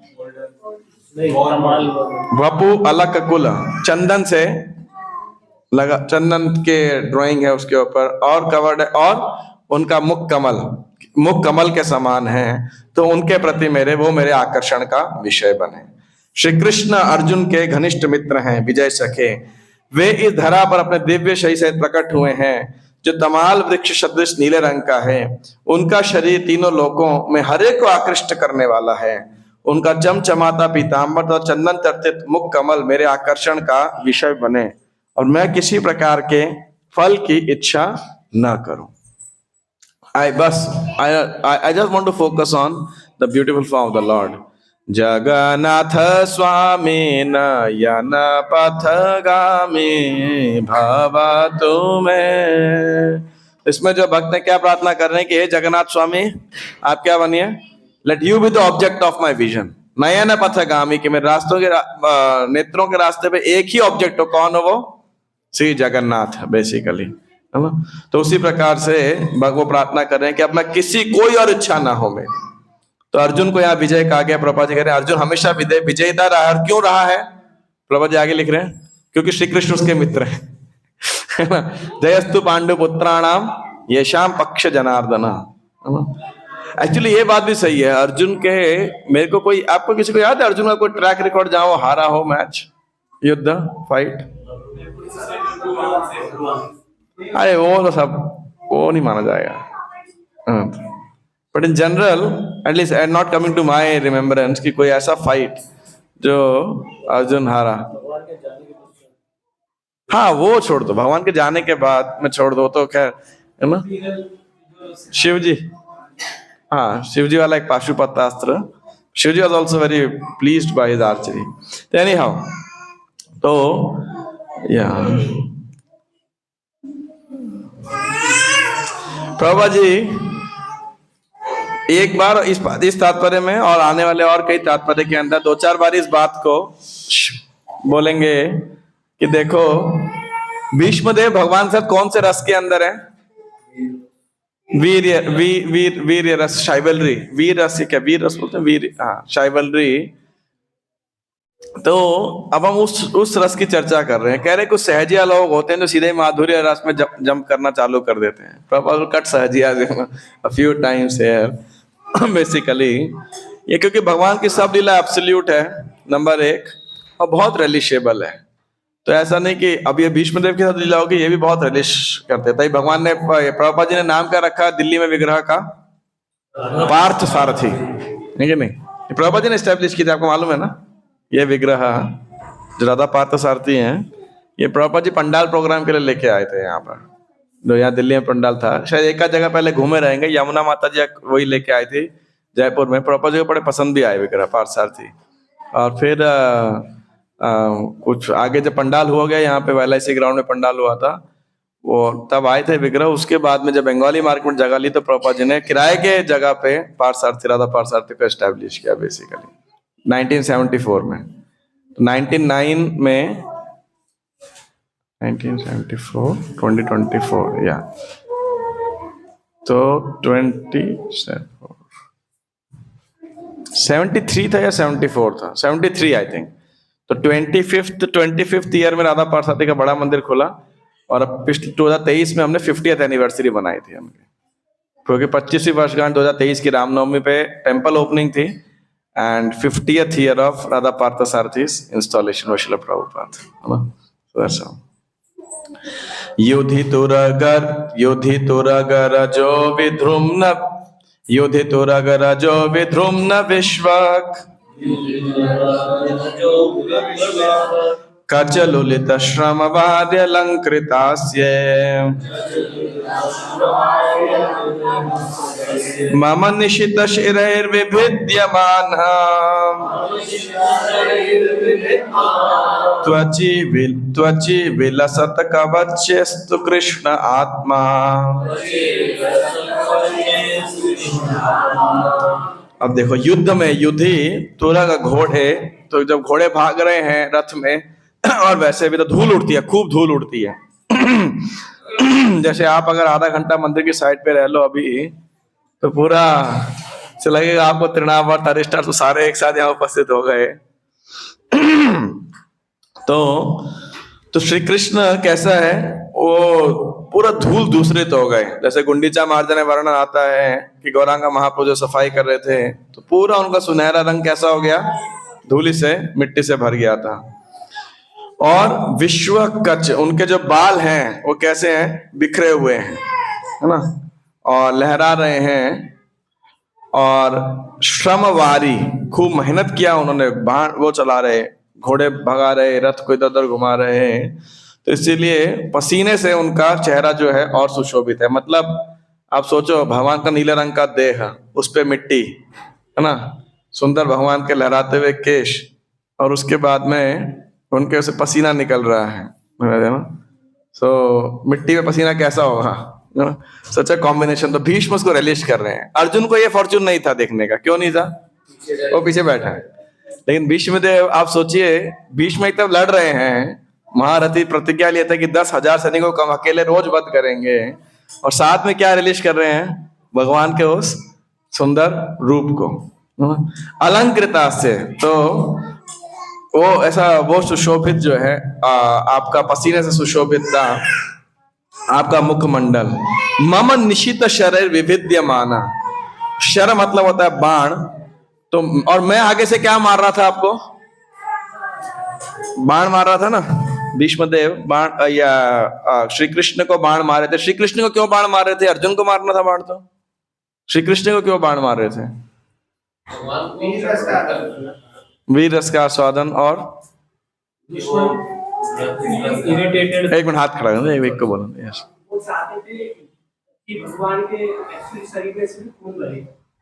वपु अलक कुल, चंदन से लगा, चंदन के ड्राइंग है उसके ऊपर, और कवर्ड है। और उनका मुख कमल के समान है। तो उनके प्रति मेरे आकर्षण का विषय बने। श्री कृष्ण अर्जुन के घनिष्ठ मित्र हैं, विजय सखे। वे इस धरा पर अपने दिव्य शरीर से प्रकट हुए हैं, जो तमाल वृक्ष सदृश नीले रंग का है। उनका शरीर तीनों लोकों में हर एक को आकृष्ट करने वाला है। उनका चमचमाता पीताम्बर और चंदन तर्तित मुख कमल मेरे आकर्षण का विषय बने, और मैं किसी प्रकार के फल की इच्छा न करूं। I just want to focus on the beautiful form of the Lord. Jagannath स्वामी नयन पथगामी भवतु में। इसमें जो भक्त ने क्या प्रार्थना कर रहे हैं कि हे जगन्नाथ स्वामी, आप क्या बनिए? Let you be the object of my vision. नयन पथगामी, कि मेरे रास्तों के नेत्रों के रास्ते पे एक ही ऑब्जेक्ट हो। कौन हो वो? श्री जगन्नाथ बेसिकली, है ना। तो उसी प्रकार से भगवान प्रार्थना कर रहे हैं कि अब मैं किसी कोई और इच्छा ना हो मेरी। तो अर्जुन को यहाँ विजय कहा गया। प्रभुपाद जी कह रहे हैं अर्जुन हमेशा विजयता रहा है। क्यों रहा है? प्रभुपाद जी आगे लिख रहे हैं क्योंकि श्री कृष्ण उसके मित्र हैं, है ना। जयस्तु पांडु पुत्राणाम येषाम पक्ष जनार्दन। एक्चुअली ये बात भी सही है। अर्जुन के, मेरे को कोई, आपको किसी को याद है अर्जुन का कोई ट्रैक रिकॉर्ड जहां वो हारा हो मैच, युद्ध, फाइट? अरे वो तो सब वो नहीं माना जाएगा। But in general at least not coming to my remembrance कि कोई ऐसा फाइट जो अर्जुन हारा। हाँ वो छोड़ दो, भगवान के जाने के बाद में छोड़ दो तो खैर, है ना। शिव जी, हाँ शिव जी वाला एक पाशुपतास्त्र, Shiv ji was also very pleased by his archery. तो एनी हाउ, तो या प्रभा जी एक बार इस तात्पर्य में और आने वाले और कई तात्पर्य के अंदर 2-4 बार इस बात को बोलेंगे कि देखो भीष्मदेव भगवान साथ कौन से रस के अंदर है? वीर रस, शाइवलरी, वीर रस, क्या वीर रस बोलते हैं? वीर, हाँ शाइवलरी। तो अब हम उस रस की चर्चा कर रहे हैं। कह रहे कुछ सहजिया लोग होते हैं जो सीधे माधुर्य रस में जंप करना चालू कर देते हैं। Proper cut Sahajiya a few times here basically ये, क्योंकि भगवान की सब लीला एब्सोल्यूट है नंबर 1 और बहुत रिलिशेबल है। तो ऐसा नहीं कि अब ये भीष्मदेव के साथ लीला होगी, ये भी बहुत रिलिश करते थे। भगवान ने, प्रभुपाद जी ने नाम क्या रखा दिल्ली में विग्रह का? पार्थ सारथी, है कि नहीं? प्रभुपाद जी ने एस्टेब्लिश किया, आपको मालूम है ना। ये विग्रह जो राधा पार्थ सारथी हैं, ये प्रभुपाद जी पंडाल प्रोग्राम के लिए लेके आए थे यहाँ पर, जो यहाँ दिल्ली में पंडाल था। शायद एक जगह पहले घूमे रहेंगे, यमुना माता जी वही लेके आए थे जयपुर में। प्रभुपाद जी को बड़े पसंद भी आए विग्रह पार्थ सारथी। और फिर कुछ आगे जब पंडाल हुआ गया यहाँ पे LIC ग्राउंड में पंडाल हुआ था, वो तब आए थे विग्रह। उसके बाद में जब बंगाली मार्केट में जगह ली तो प्रभुपाद जी ने किराए के जगह पे पार्थ सारथी, राधा पार्थ सारथी को एस्टेब्लिश किया बेसिकली 1974 में। तो 1994 में 1974 2024 या तो 73 था या 74 था, 73 आई थिंक। तो 25th ईयर में राधा पार्थ सारथी का बड़ा मंदिर खुला। और अब पिछले 2023 में हमने 50th एनिवर्सरी बनाई थी हमने, क्योंकि 25वीं वर्षगांठ 2023 की रामनवमी पे टेंपल ओपनिंग थी। and 50th year of Radha Parthasarathis installation of Srila Prabhupada. So that's all. युधितुरगर जो विध्रुम्न विश्वक कचलुलित श्रमवार्यलंकृतास्ये मम निशित शिरैर्विभिद्यमानः त्वचि विलसत कवचस्तु कृष्ण आत्मा। अब देखो, युद्ध में युद्धि तुरग घोड़े, तो जब घोड़े भाग रहे हैं रथ में और वैसे भी तो धूल उड़ती है, खूब धूल उड़ती है। जैसे आप अगर आधा घंटा मंदिर की साइड पे रह लो अभी, तो पूरा से लगेगा आपको तृणावर्त अरिष्टार तो सारे एक साथ यहाँ उपस्थित हो गए। तो श्री कृष्ण कैसा है, वो पूरा धूल दूसरित हो गए। जैसे गुंडीचा मार्जन वर्णन आता है कि गौरांगा महाप्रभु जो सफाई कर रहे थे तो पूरा उनका सुनहरा रंग कैसा हो गया, धूली से, मिट्टी से भर गया था। और विश्व कच, उनके जो बाल हैं वो कैसे हैं, बिखरे हुए हैं, है ना, और लहरा रहे हैं। और श्रमवारी, खूब मेहनत किया उन्होंने, बाण वो चला रहे, घोड़े भगा रहे, रथ को इधर उधर घुमा रहे हैं, तो इसीलिए पसीने से उनका चेहरा जो है और सुशोभित है। मतलब आप सोचो, भगवान का नीले रंग का देह, उस पे मिट्टी, है ना, सुंदर भगवान के लहराते हुए केश, और उसके बाद में उनके उसे पसीना निकल रहा है ना। सो मिट्टी में पसीना कैसा होगा, सच अ कॉम्बिनेशन। तो भीष्म उसको रिलीज कर रहे हैं। अर्जुन को ये फॉर्चून नहीं था देखने का, क्यों नहीं था, वो पीछे बैठा है। लेकिन भीष्म देव, आप सोचिए, भीष्म एक तरफ लड़ रहे हैं, महारथी प्रतिज्ञा लिया था कि 10,000 सैनिकों को हम अकेले रोज वध करेंगे, और साथ में क्या रिलीज कर रहे हैं, भगवान के उस सुंदर रूप को अलंकृता से। तो वो ऐसा, वो सुशोभित जो है, आपका पसीने से सुशोभित था आपका मुखमंडल। मम निशित शरीर विभिद्यमाना, शर मतलब होता है बाण। तो और मैं आगे से क्या मार रहा था, आपको बाण मार रहा था ना, भीष्मदेव बाण, या श्री कृष्ण को बाण मारे थे। श्री कृष्ण को क्यों बाण मार रहे थे, अर्जुन को मारना था बाण, तो श्री कृष्ण को क्यों बाण मार रहे थे, वीर रस का आस्वादन। और एक मिनट, हाथ खड़ा कर, एक को बोलो। यस,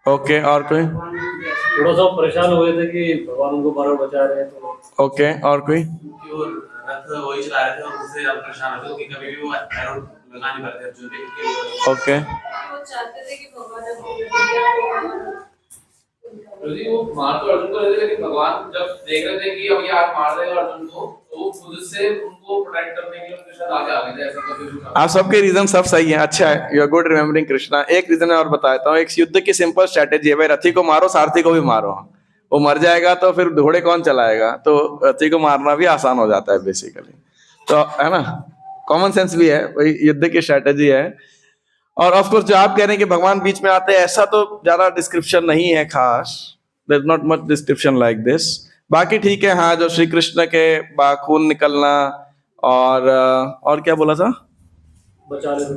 ओके, और कोई थोड़ा सा परेशान हो गए थे कि भगवान उनको बार बचा रहे हैं, तो ओके, और कोई रथ वही चला रहे थे और उससे ज्यादा परेशान होते कि कभी भी वो एरो लगा नहीं पाते अर्जुन पे। ओके, वो चाहते थे कि भगवान वो मार तो अर्जुन को रहे थे, लेकिन भगवान जब देख रहे थे कि अब ये आज मार रहे हैं अर्जुन को, तो वो खुद से उनको प्रोटेक्ट करने के लिए उनके साथ आगे आ गए थे। ऐसा कभी आप सबके रीजन सब सही है, अच्छा है, you are good remembering Krishna. एक रीजन और बताता हूँ, एक युद्ध की सिंपल स्ट्रेटेजी है भाई, रथी को मारो, सारथी को भी मारो। वो मर जाएगा तो फिर घोड़े कौन चलाएगा, तो रथी को मारना भी आसान हो जाता है बेसिकली, तो है ना, कॉमन सेंस भी है, वही युद्ध की स्ट्रेटेजी है। और ऑफ कोर्स जो आप कह रहे हैं कि भगवान बीच में आते हैं, ऐसा तो ज्यादा डिस्क्रिप्शन नहीं है खास, there is not much description like this. बाकी ठीक है, हाँ, जो श्री कृष्ण के खून निकलना और क्या बोला था, बचा रहे थे,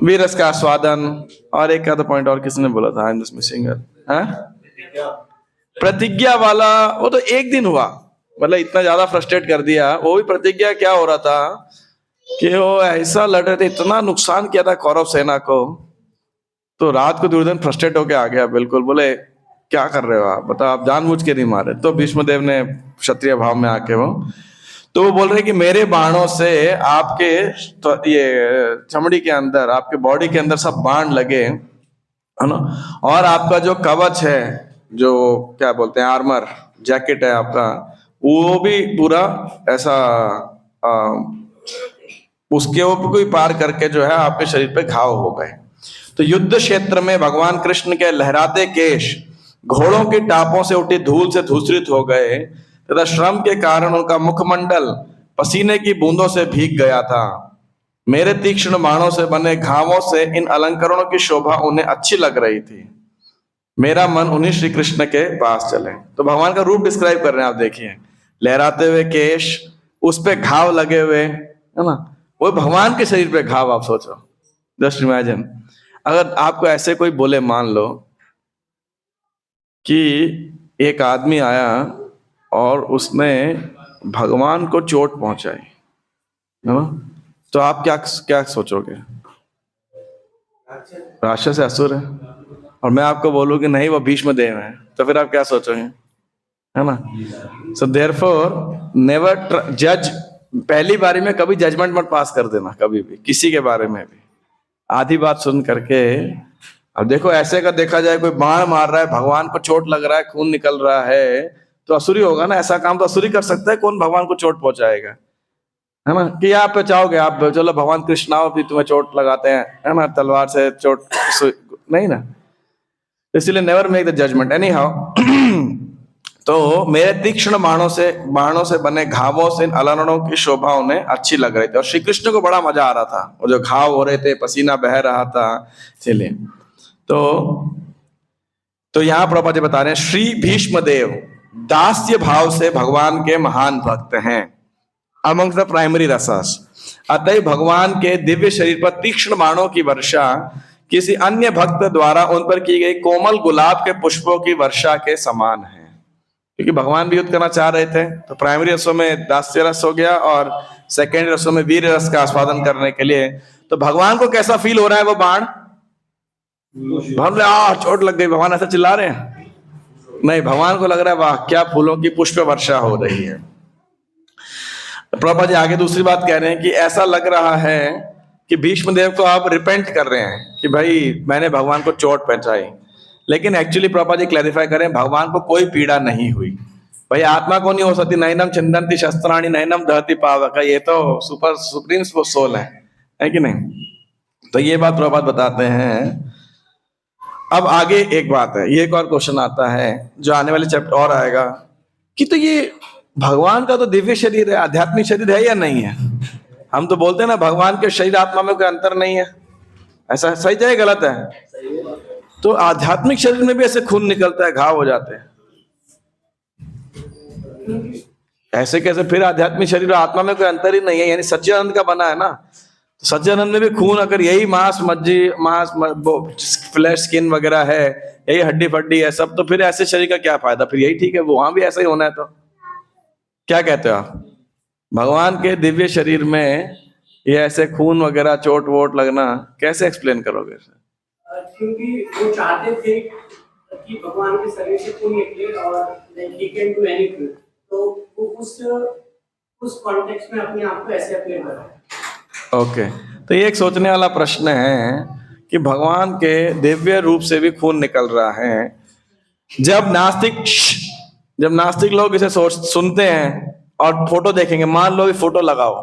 वीर रस का आस्वादन, और एक का पॉइंट और किसने बोला था, I am just missing it, प्रतिज्ञा वाला। वो तो एक दिन हुआ, मतलब इतना ज्यादा फ्रस्ट्रेट कर दिया। वो भी प्रतिज्ञा क्या हो रहा था कि वो ऐसा लड़ रहे थे, इतना नुकसान किया था कौरव सेना को, तो रात को दुर्योधन फ्रस्ट्रेट होके आ गया बिल्कुल, बोले क्या कर रहे हो आप, बताओ, आप जानबूझ के नहीं मारे। तो भीष्मदेव ने क्षत्रिय भाव में आके वो बोल रहे कि मेरे बाणों से आपके तो ये चमड़ी के अंदर, आपके बॉडी के अंदर सब बाण लगे, है ना, और आपका जो कवच है, जो क्या बोलते हैं, आर्मर जैकेट है आपका, वो भी पूरा ऐसा उसके ऊपर कोई पार करके जो है आपके शरीर पे घाव हो गए। तो युद्ध क्षेत्र में भगवान कृष्ण के लहराते केश घोड़ों की टापों से उठी धूल से धूसरित हो गए तथा श्रम के कारण उनका मुखमंडल पसीने की बूंदों से भीग गया था। मेरे तीक्ष्ण बाणों से बने घावों से इन अलंकरणों की शोभा उन्हें अच्छी लग रही थी। मेरा मन उन्हीं श्री कृष्ण के पास चले। तो भगवान का रूप डिस्क्राइब कर रहे हैं आप, देखिए लहराते हुए केश, उस पे घाव लगे हुए, है ना, वो भगवान के शरीर पे घाव। आप सोचो, जस्ट इमेजिन, अगर आपको ऐसे कोई बोले, मान लो कि एक आदमी आया और उसने भगवान को चोट पहुंचाई, है ना, तो आप क्या क्या सोचोगे? राक्षस है, असुर है। और मैं आपको बोलूं कि नहीं वो भीष्म देव है, तो फिर आप क्या सोचोगे? है ना। सो देयरफॉर नेवर जज, पहली बारी में कभी जजमेंट मत पास कर देना, कभी भी किसी के बारे में भी। आधी बात सुन करके, अब देखो ऐसे का देखा जाए, कोई बाण मार रहा है, भगवान को चोट लग रहा है, खून निकल रहा है, तो असुरी होगा ना। ऐसा काम तो असुरी कर सकता है, कौन भगवान को चोट पहुंचाएगा, है ना। कि आप पे चाहोगे, आप चलो भगवान कृष्ण आओ भी तुम्हें चोट लगाते हैं, है ना, तलवार से चोट, नहीं ना। इसलिए never make the judgement anyhow. तो मेरे तीक्ष्ण बाणों से बने घावों से अलरणों की शोभा उन्हें अच्छी लग रही थी, और श्री कृष्ण को बड़ा मजा आ रहा था, और जो घाव हो रहे थे, पसीना बह रहा था, इसलिए तो यहाँ प्रभुपाद जी बता रहे हैं, श्री भीष्म देव दास्य भाव से भगवान के महान भक्त हैं, अमंग द प्राइमरी रसस। अतः भगवान के दिव्य शरीर पर तीक्ष्ण बाणों की वर्षा किसी अन्य भक्त द्वारा उन पर की गई कोमल गुलाब के पुष्पों की वर्षा के समान है। क्योंकि भगवान भी युद्ध करना चाह रहे थे, तो प्राइमरी रसों में दास्य रस हो गया, और सेकेंडरी रसों में वीर रस का आस्वादन करने के लिए। तो भगवान को कैसा फील हो रहा है? वो बाण भगवान चोट लग गई, भगवान ऐसा चिल्ला रहे हैं? नहीं, भगवान को लग रहा है वाह क्या फूलों की पुष्प वर्षा हो रही है। प्रभुपाद जी आगे दूसरी बात कह रहे हैं कि ऐसा लग रहा है कि भीष्म देव को आप रिपेंट कर रहे हैं कि भाई मैंने भगवान को चोट पहुंचाई, लेकिन एक्चुअली प्रभुपाद जी क्लैरिफाई करें, भगवान को कोई पीड़ा नहीं हुई। भाई आत्मा को नहीं हो सकती, नैनम चिंदंती शस्त्राणी नैनम दहती पावक, ये तो सुप्रीम सोल है कि नहीं। तो ये बात प्रभुपाद बताते हैं। अब आगे एक बात है, ये एक और क्वेश्चन आता है जो आने वाले चैप्टर और आएगा, कि तो ये भगवान का तो दिव्य शरीर है, आध्यात्मिक शरीर है या नहीं है? हम तो बोलते हैं ना भगवान के शरीर आत्मा में कोई अंतर नहीं है, ऐसा सही है गलत है? तो आध्यात्मिक शरीर में भी ऐसे खून निकलता है, घाव हो जाते हैं, ऐसे कैसे? फिर आध्यात्मिक शरीर और आत्मा में कोई अंतर ही नहीं है, यानी सच्चिदानंद का बना है ना। तो सच्चिदानंद में भी खून, अगर यही मांस फ्लैश स्किन वगैरह है, यही हड्डी फड्डी है सब, तो फिर ऐसे शरीर का क्या फायदा? फिर यही ठीक है, वो वहां भी ऐसा ही होना है। तो क्या कहते हो आप? भगवान के दिव्य शरीर में ये ऐसे खून वगैरह चोट वोट लगना कैसे एक्सप्लेन करोगे? क्योंकि वो चाहते थे कि भगवान के शरीर से खून निकले और he can do anything, तो वो उस कॉन्टेक्स्ट में अपने आप को ऐसे अप्लाई कर रहा है। ओके, तो ये एक सोचने वाला प्रश्न है कि भगवान के दिव्य रूप से भी खून निकल रहा है। जब नास्तिक लोग इसे सुनते हैं और फोटो देखेंगे, मान लो फोटो लगाओ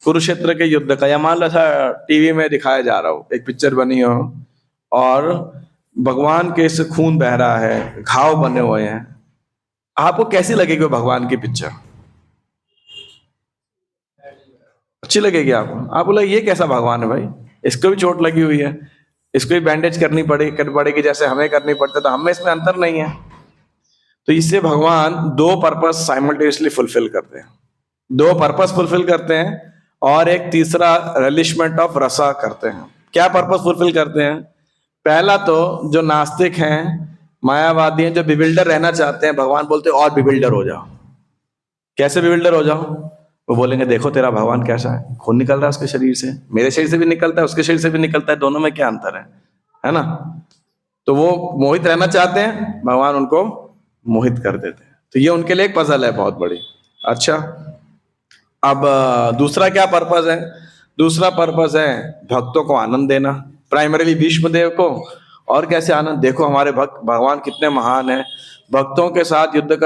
कुरुक्षेत्र के युद्ध का, या मान लो ऐसा टीवी में दिखाया जा रहा हो, एक पिक्चर बनी हो और भगवान के से खून बह रहा है, घाव बने हुए हैं, आपको कैसी लगेगी वो भगवान की पिक्चर? अच्छी लगेगी आपको? आप बोला ये कैसा भगवान है भाई, इसको भी चोट लगी हुई है, इसको भी बैंडेज करनी पड़ेगी जैसे हमें करनी पड़ती है, तो हमें इसमें अंतर नहीं है। तो इससे भगवान दो पर्पस साइमल्टेनियसली फुलफिल करते हैं, दो पर्पस फुलफिल करते हैं, और एक तीसरा रिलिशमेंट ऑफ रसा करते हैं। क्या पर्पस फुलफिल करते हैं? पहला तो जो नास्तिक हैं, मायावादी हैं, जो बिविल्डर रहना चाहते हैं, भगवान बोलते हैं और बिविल्डर हो जाओ। कैसे बिविल्डर हो जाओ? वो बोलेंगे देखो तेरा भगवान कैसा है, खून निकल रहा है उसके शरीर से, मेरे शरीर से भी निकलता है, उसके शरीर से भी निकलता है, दोनों में क्या अंतर है ना। तो वो मोहित रहना चाहते हैं, भगवान उनको मोहित कर देते हैं। तो ये उनके लिए एक पजल है बहुत बड़ी। अच्छा, अब दूसरा क्या पर्पस है? दूसरा पर्पस है भक्तों को आनंद देना, प्राइमरीली भीष्मदेव को। और कैसे आनंद? देखो हमारे भक्त भगवान कितने महान हैं, भक्तों के साथ युद्ध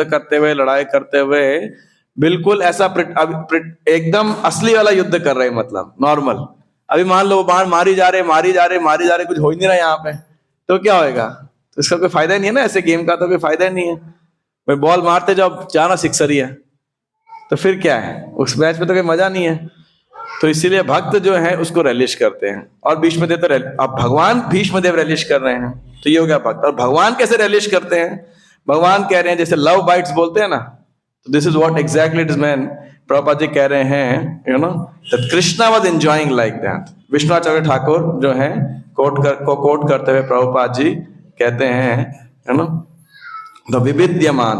करते हुए, लड़ाई करते हुए, बिल्कुल ऐसा एकदम असली वाला युद्ध कर रहे हैं, मतलब नॉर्मल। अभी मान लो बाण मारी जा रहे, कुछ हो ही नहीं रहा यहाँ पे, तो क्या होएगा? तो इसका कोई फायदा नहीं है ना, ऐसे गेम का तो कोई फायदा नहीं है। भाई बॉल मारते जाओ, जाना सिक्सर ही है, तो फिर क्या है? उस मैच में तो कोई मजा नहीं है। तो इसीलिए भक्त जो है उसको रिलिश करते हैं, और भीष्मदेव तो अब भगवान भीष्मदेव रिलिश कर रहे हैं, तो ये हो गया भक्त। और भगवान कैसे रिलीज करते हैं? भगवान कह रहे हैं जैसे लव बाइट्स बोलते हैं ना, तो this is what exactly it is man. Prabhupad ji कह रहे हैं that Krishna was enjoying like that. Vishwanath Thakur जो है कोट करते हुए प्रभुपाद जी कहते हैं द विविध्यमान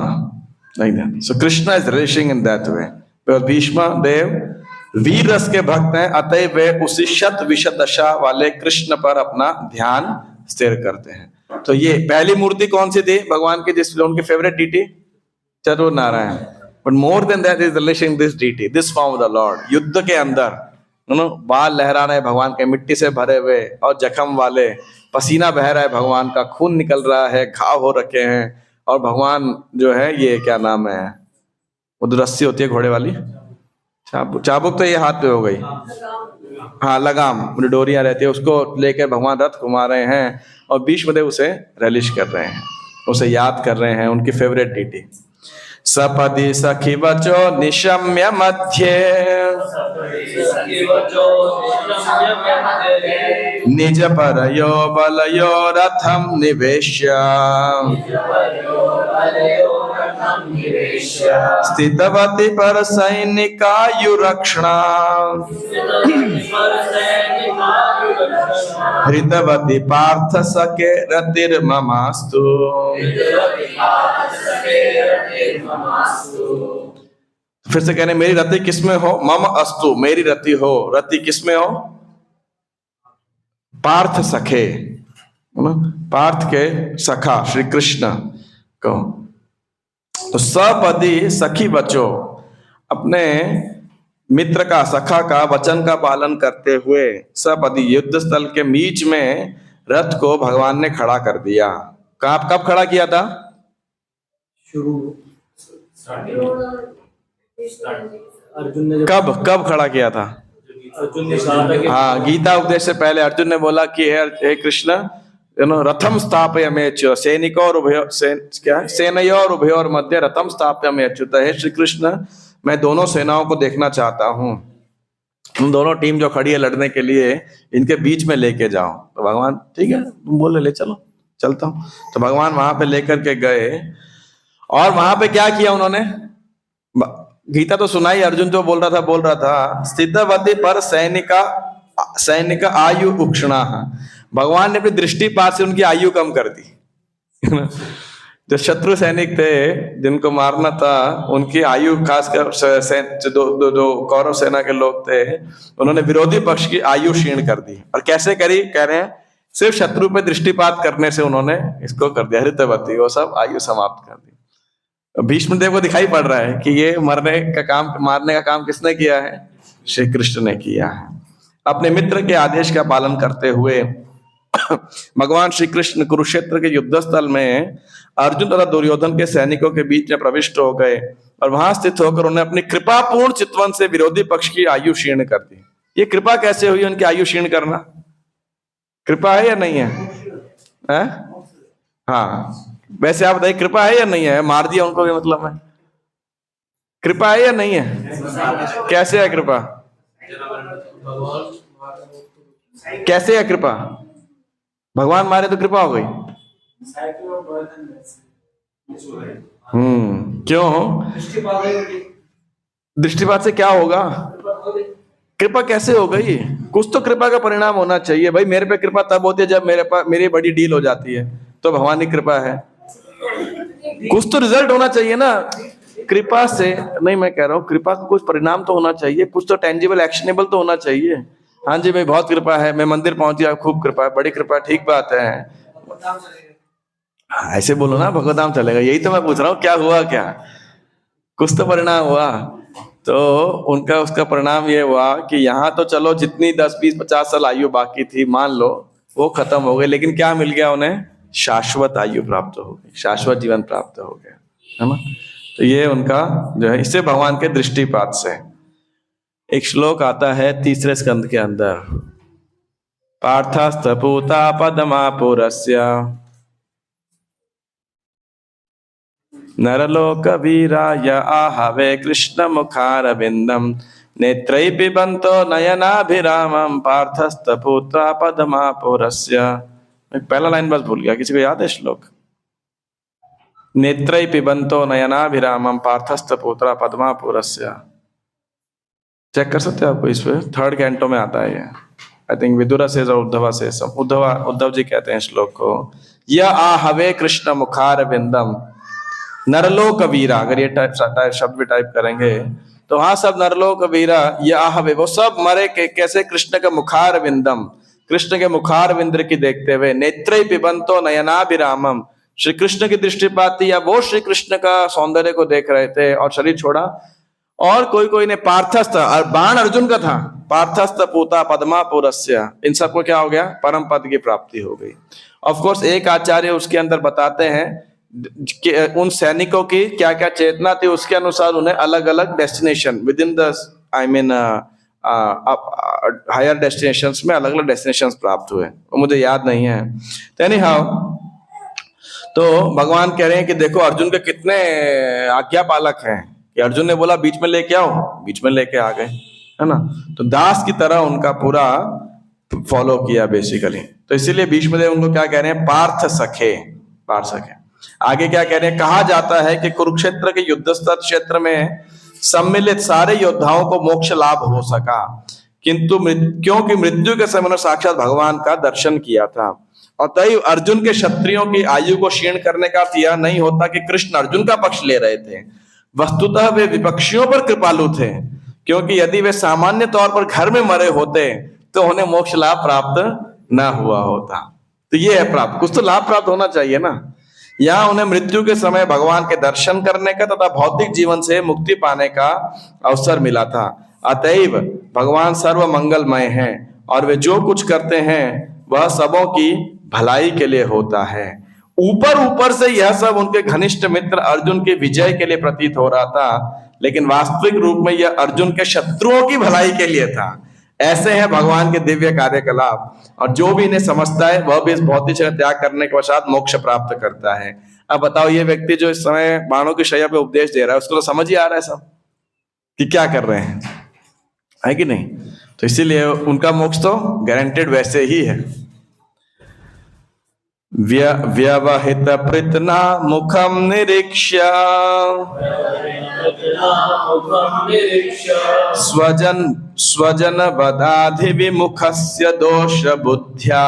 like that. So Krishna is relishing in that way. Bhishma Dev वीर रस के भक्त हैं, अतएव वे उसी शत विशत दशा वाले कृष्ण पर अपना ध्यान स्थिर करते हैं। तो ये पहली मूर्ति कौन सी थी भगवान की, जिस उनके favourite deity Chatur Narayan. But more than that is relishing this deity, this form of the lord. युद्ध के अंदर बाल लहरा रहे भगवान के, मिट्टी से भरे हुए और जख्म वाले, पसीना बह रहा है भगवान का, खून निकल रहा है, घाव हो रखे हैं, और भगवान जो है ये क्या नाम है, वो जो रस्सी होती है घोड़े वाली, चाबुक तो ये हाथ पे हो गई, हाँ लगाम, डोरियां रहती है, उसको लेकर भगवान रथ घुमा रहे हैं और भीष्मदेव उसे रिलीज कर रहे हैं, उसे याद कर रहे हैं, उनकी फेवरेट डीटी। सपदि सखी वचो निशम्य मध्ये निज परयो बलयो रथम निवेश्य स्थितवती पर सैनिकायुरक्षणा हृतवती पार्थ सखे रतिर्ममास्तु। फिर से कहने मेरी रति किसमें हो, मम अस्तु, मेरी रति हो, रति किसमें हो, पार्थ सखे, पार्थ के सखा श्री कृष्ण को। तो सपदी सखी बचो, अपने मित्र का, सखा का वचन का पालन करते हुए सपदी युद्ध स्थल के बीच में रथ को भगवान ने खड़ा कर दिया। कब खड़ा किया था? शुरू अर्जुन ने कब खड़ा किया था? अर्जुन ने कहा था कि हाँ, गीता उपदेश से पहले अर्जुन ने बोला कि हे कृष्ण रथम स्थापयाम्यच्युत, सैनिकोर उभयोर सेनयोर उभयोर मध्य रथम स्थापयाम्यच्युत। हे श्री कृष्ण, मैं दोनों सेनाओं को देखना चाहता हूँ, तुम दोनों टीम जो खड़ी है लड़ने के लिए, इनके बीच में लेके जाओ। तो भगवान ठीक है, तुम बोले ले चलो, चलता हूँ। तो भगवान वहां पे लेकर के गए और वहां पे क्या किया उन्होंने? गीता तो सुनाई, अर्जुन जो बोल रहा था स्थितवती पर सैनिक आयु उक्षणा। भगवान ने अपनी दृष्टिपात से उनकी आयु कम कर दी। जो शत्रु सैनिक थे जिनको मारना था, उनकी आयु, खासकर जो कौरव सेना के लोग थे, उन्होंने विरोधी पक्ष की आयु क्षीण कर दी। और कैसे करी? कह रहे हैं सिर्फ शत्रु पे दृष्टिपात करने से उन्होंने इसको कर दिया, हृतवती, वो सब आयु समाप्त कर दी। भीष्मदेव को दिखाई पड़ रहा है कि ये मारने का काम किसने किया है? श्री कृष्ण ने किया है। अपने मित्र के आदेश का पालन करते हुए भगवान श्री कृष्ण कुरुक्षेत्र के युद्ध स्थल में अर्जुन तथा दुर्योधन के सैनिकों के बीच में प्रविष्ट हो गए और वहां स्थित होकर उन्हें अपनी कृपापूर्ण चितवन से विरोधी पक्ष की आयु क्षीण कर दी। ये कृपा कैसे हुई उनकी आयु क्षीण करना? कृपा है या नहीं है? हाँ, वैसे आप बताइए कृपा है या नहीं है? मार दिया उनको भी मतलब है, कृपा है या नहीं है? कैसे है कृपा? कैसे है कृपा? भगवान मारे तो कृपा हो गई। क्यों? दृष्टिपात से क्या होगा? कृपा कैसे हो गई? कुछ तो कृपा का परिणाम होना चाहिए भाई। मेरे पे कृपा तब होती है जब मेरी बड़ी डील हो जाती है, तो भगवान की कृपा है। कुछ तो रिजल्ट होना चाहिए ना कृपा से। नहीं, मैं कह रहा हूँ कृपा का कुछ परिणाम तो होना चाहिए, कुछ तो टेंजिबल एक्शनेबल तो होना चाहिए। हाँ जी भाई, बहुत कृपा है, मैं मंदिर पहुंच गया, खूब कृपा है, बड़ी कृपा, ठीक बात है। ऐसे बोलो ना, भगवत चलेगा। यही तो मैं पूछ रहा हूँ, क्या हुआ? क्या कुछ तो परिणाम हुआ? तो उनका उसका परिणाम ये हुआ कि यहाँ तो चलो जितनी 10, 20, 50 साल आयु बाकी थी मान लो वो खत्म हो गई, लेकिन क्या मिल गया उन्हें? शाश्वत आयु प्राप्त हो गई, शाश्वत जीवन प्राप्त हो गया, है ना। तो ये उनका जो है, इससे भगवान के दृष्टिपात से। एक श्लोक आता है 3रे स्कंद के अंदर, पार्थस्तपूता पदमापुरस्य नरलोक वीराय आहवे कृष्ण मुखारविंदम नेत्रै पिबंतो नयनाभिरामं पार्थस्तपूता पदमापुरस्य। एक पहला लाइन बस भूल गया, किसी को याद है श्लोक? नेत्रई पिबंतो नयनाभिरामम पार्थस्थ पुत्रा पद्मापुरस्य। चेक कर सकते हो आपको, इस पे 3rd कैंटो में आता है ये। आई थिंक विदुरा से और उद्धवा से, उद्धव जी कहते हैं श्लोक को, य आहवे कृष्ण मुखार बिंदम नरलोक वीरा। अगर ये शब्द भी टाइप करेंगे तो हाँ, सब नरलोक वीरा ये आहवे, वो सब मरे कैसे? कृष्ण का मुखार बिंदम, कृष्ण के मुखार बिंद्र की देखते हुए। नेत्रई पिबंतो नयनाभिरामम, श्री कृष्ण की दृष्टिपात थी, या वो श्री कृष्ण का सौंदर्य को देख रहे थे और शरीर छोड़ा। और कोई ने पार्थस्थ, और बाण अर्जुन का था, पार्थस्थ पूता पद्मापुरस्य, इन सबको क्या हो गया? परम पद की प्राप्ति हो गई। ऑफ कोर्स एक आचार्य उसके अंदर बताते हैं कि उन सैनिकों की क्या क्या चेतना थी, उसके अनुसार उन्हें अलग अलग destination within the higher destinations में अलग अलग डेस्टिनेशंस प्राप्त हुए, वो मुझे याद नहीं है। तो एनी हाउ, तो भगवान कह रहे हैं कि देखो अर्जुन के कितने आज्ञा पालक हैं, कि अर्जुन ने बोला बीच में लेके आओ, बीच में लेके आ गए, है ना। तो दास की तरह उनका पूरा फॉलो किया बेसिकली। तो इसीलिए भीष्म देव उनको क्या कह रहे हैं? पार्थ सखे, पार्थ सखे। आगे क्या कह रहे हैं? कहा जाता है कि कुरुक्षेत्र के युद्धस्थ क्षेत्र में सम्मिलित सारे योद्धाओं को मोक्ष लाभ हो सका, किंतु क्योंकि मृत्यु के समय साक्षात भगवान का दर्शन किया था। और तय अर्जुन के क्षत्रियों की आयु को क्षीण करने का अर्थ यह नहीं होता कि कृष्ण अर्जुन का पक्ष ले रहे थे। वस्तुतः वे विपक्षियों पर कृपालु थे, क्योंकि यदि वे सामान्य तौर पर घर में मरे होते तो उन्हें मोक्ष लाभ प्राप्त न हुआ होता। तो ये है प्राप्त, कुछ तो लाभ प्राप्त होना चाहिए ना। यहाँ उन्हें मृत्यु के समय भगवान के दर्शन करने का तथा भौतिक जीवन से मुक्ति पाने का अवसर मिला था। अतएव भगवान सर्व मंगलमय हैं और वे जो कुछ करते हैं वह सबों की भलाई के लिए होता है। ऊपर ऊपर से यह सब उनके घनिष्ठ मित्र अर्जुन के विजय के लिए प्रतीत हो रहा था, लेकिन वास्तविक रूप में यह अर्जुन के शत्रुओं की भलाई के लिए था। ऐसे हैं भगवान के दिव्य कार्यकलाप, और जो भी इन्हें समझता है वह भी इस भौतिक शरीर त्याग करने के पश्चात मोक्ष प्राप्त करता है। अब बताओ, ये व्यक्ति जो इस समय बाणों की शैया पे उपदेश दे रहा है, उसको तो समझ ही आ रहा है सब कि क्या कर रहे हैं, है कि नहीं? तो इसीलिए उनका मोक्ष तो गारंटेड वैसे ही है। व्यवहित पृतना मुखम निरीक्ष्य स्वजन वदाधि विमुखस्य दोष बुद्ध्या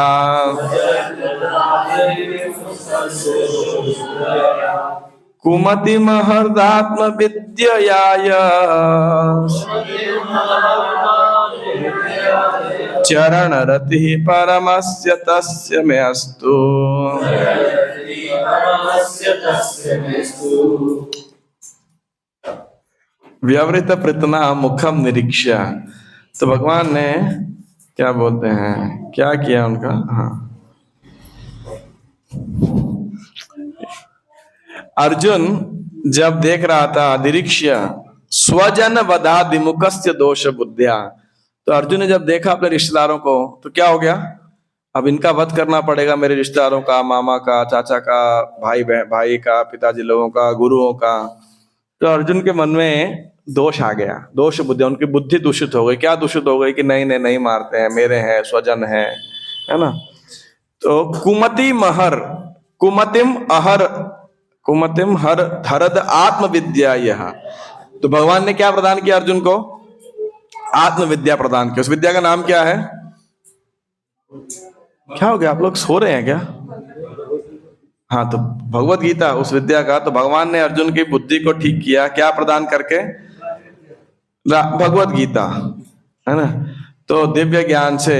कुमति महर्दात्म विद्ययाय चरण रति परमस्य तस्य मे अस्तु। व्यवृत प्रतना मुखम निरीक्षा। तो भगवान ने क्या बोलते हैं, क्या किया उनका? हाँ, अर्जुन जब देख रहा था निरीक्ष्य स्वजन वधा विमुखस्य दोष बुद्धिया, तो अर्जुन ने जब देखा अपने रिश्तेदारों को तो क्या हो गया? अब इनका वध करना पड़ेगा, मेरे रिश्तेदारों का, मामा का, चाचा का, भाई का, पिताजी लोगों का, गुरुओं का। तो अर्जुन के मन में दोष आ गया, दोष बुद्धि, उनकी बुद्धि दूषित हो गई। क्या दूषित हो गई? कि नहीं मारते हैं, मेरे हैं, स्वजन है ना। तो कुमतिम हर धरद आत्मविद्या, यह तो भगवान ने क्या प्रदान किया अर्जुन को? आत्मविद्या प्रदान की। उस विद्या का नाम क्या है? क्या हो गया, आप लोग सो रहे हैं क्या? हाँ, तो भगवत गीता उस विद्या का। तो भगवान ने अर्जुन की बुद्धि को ठीक किया, क्या प्रदान करके? भगवत गीता, है ना। तो दिव्य ज्ञान से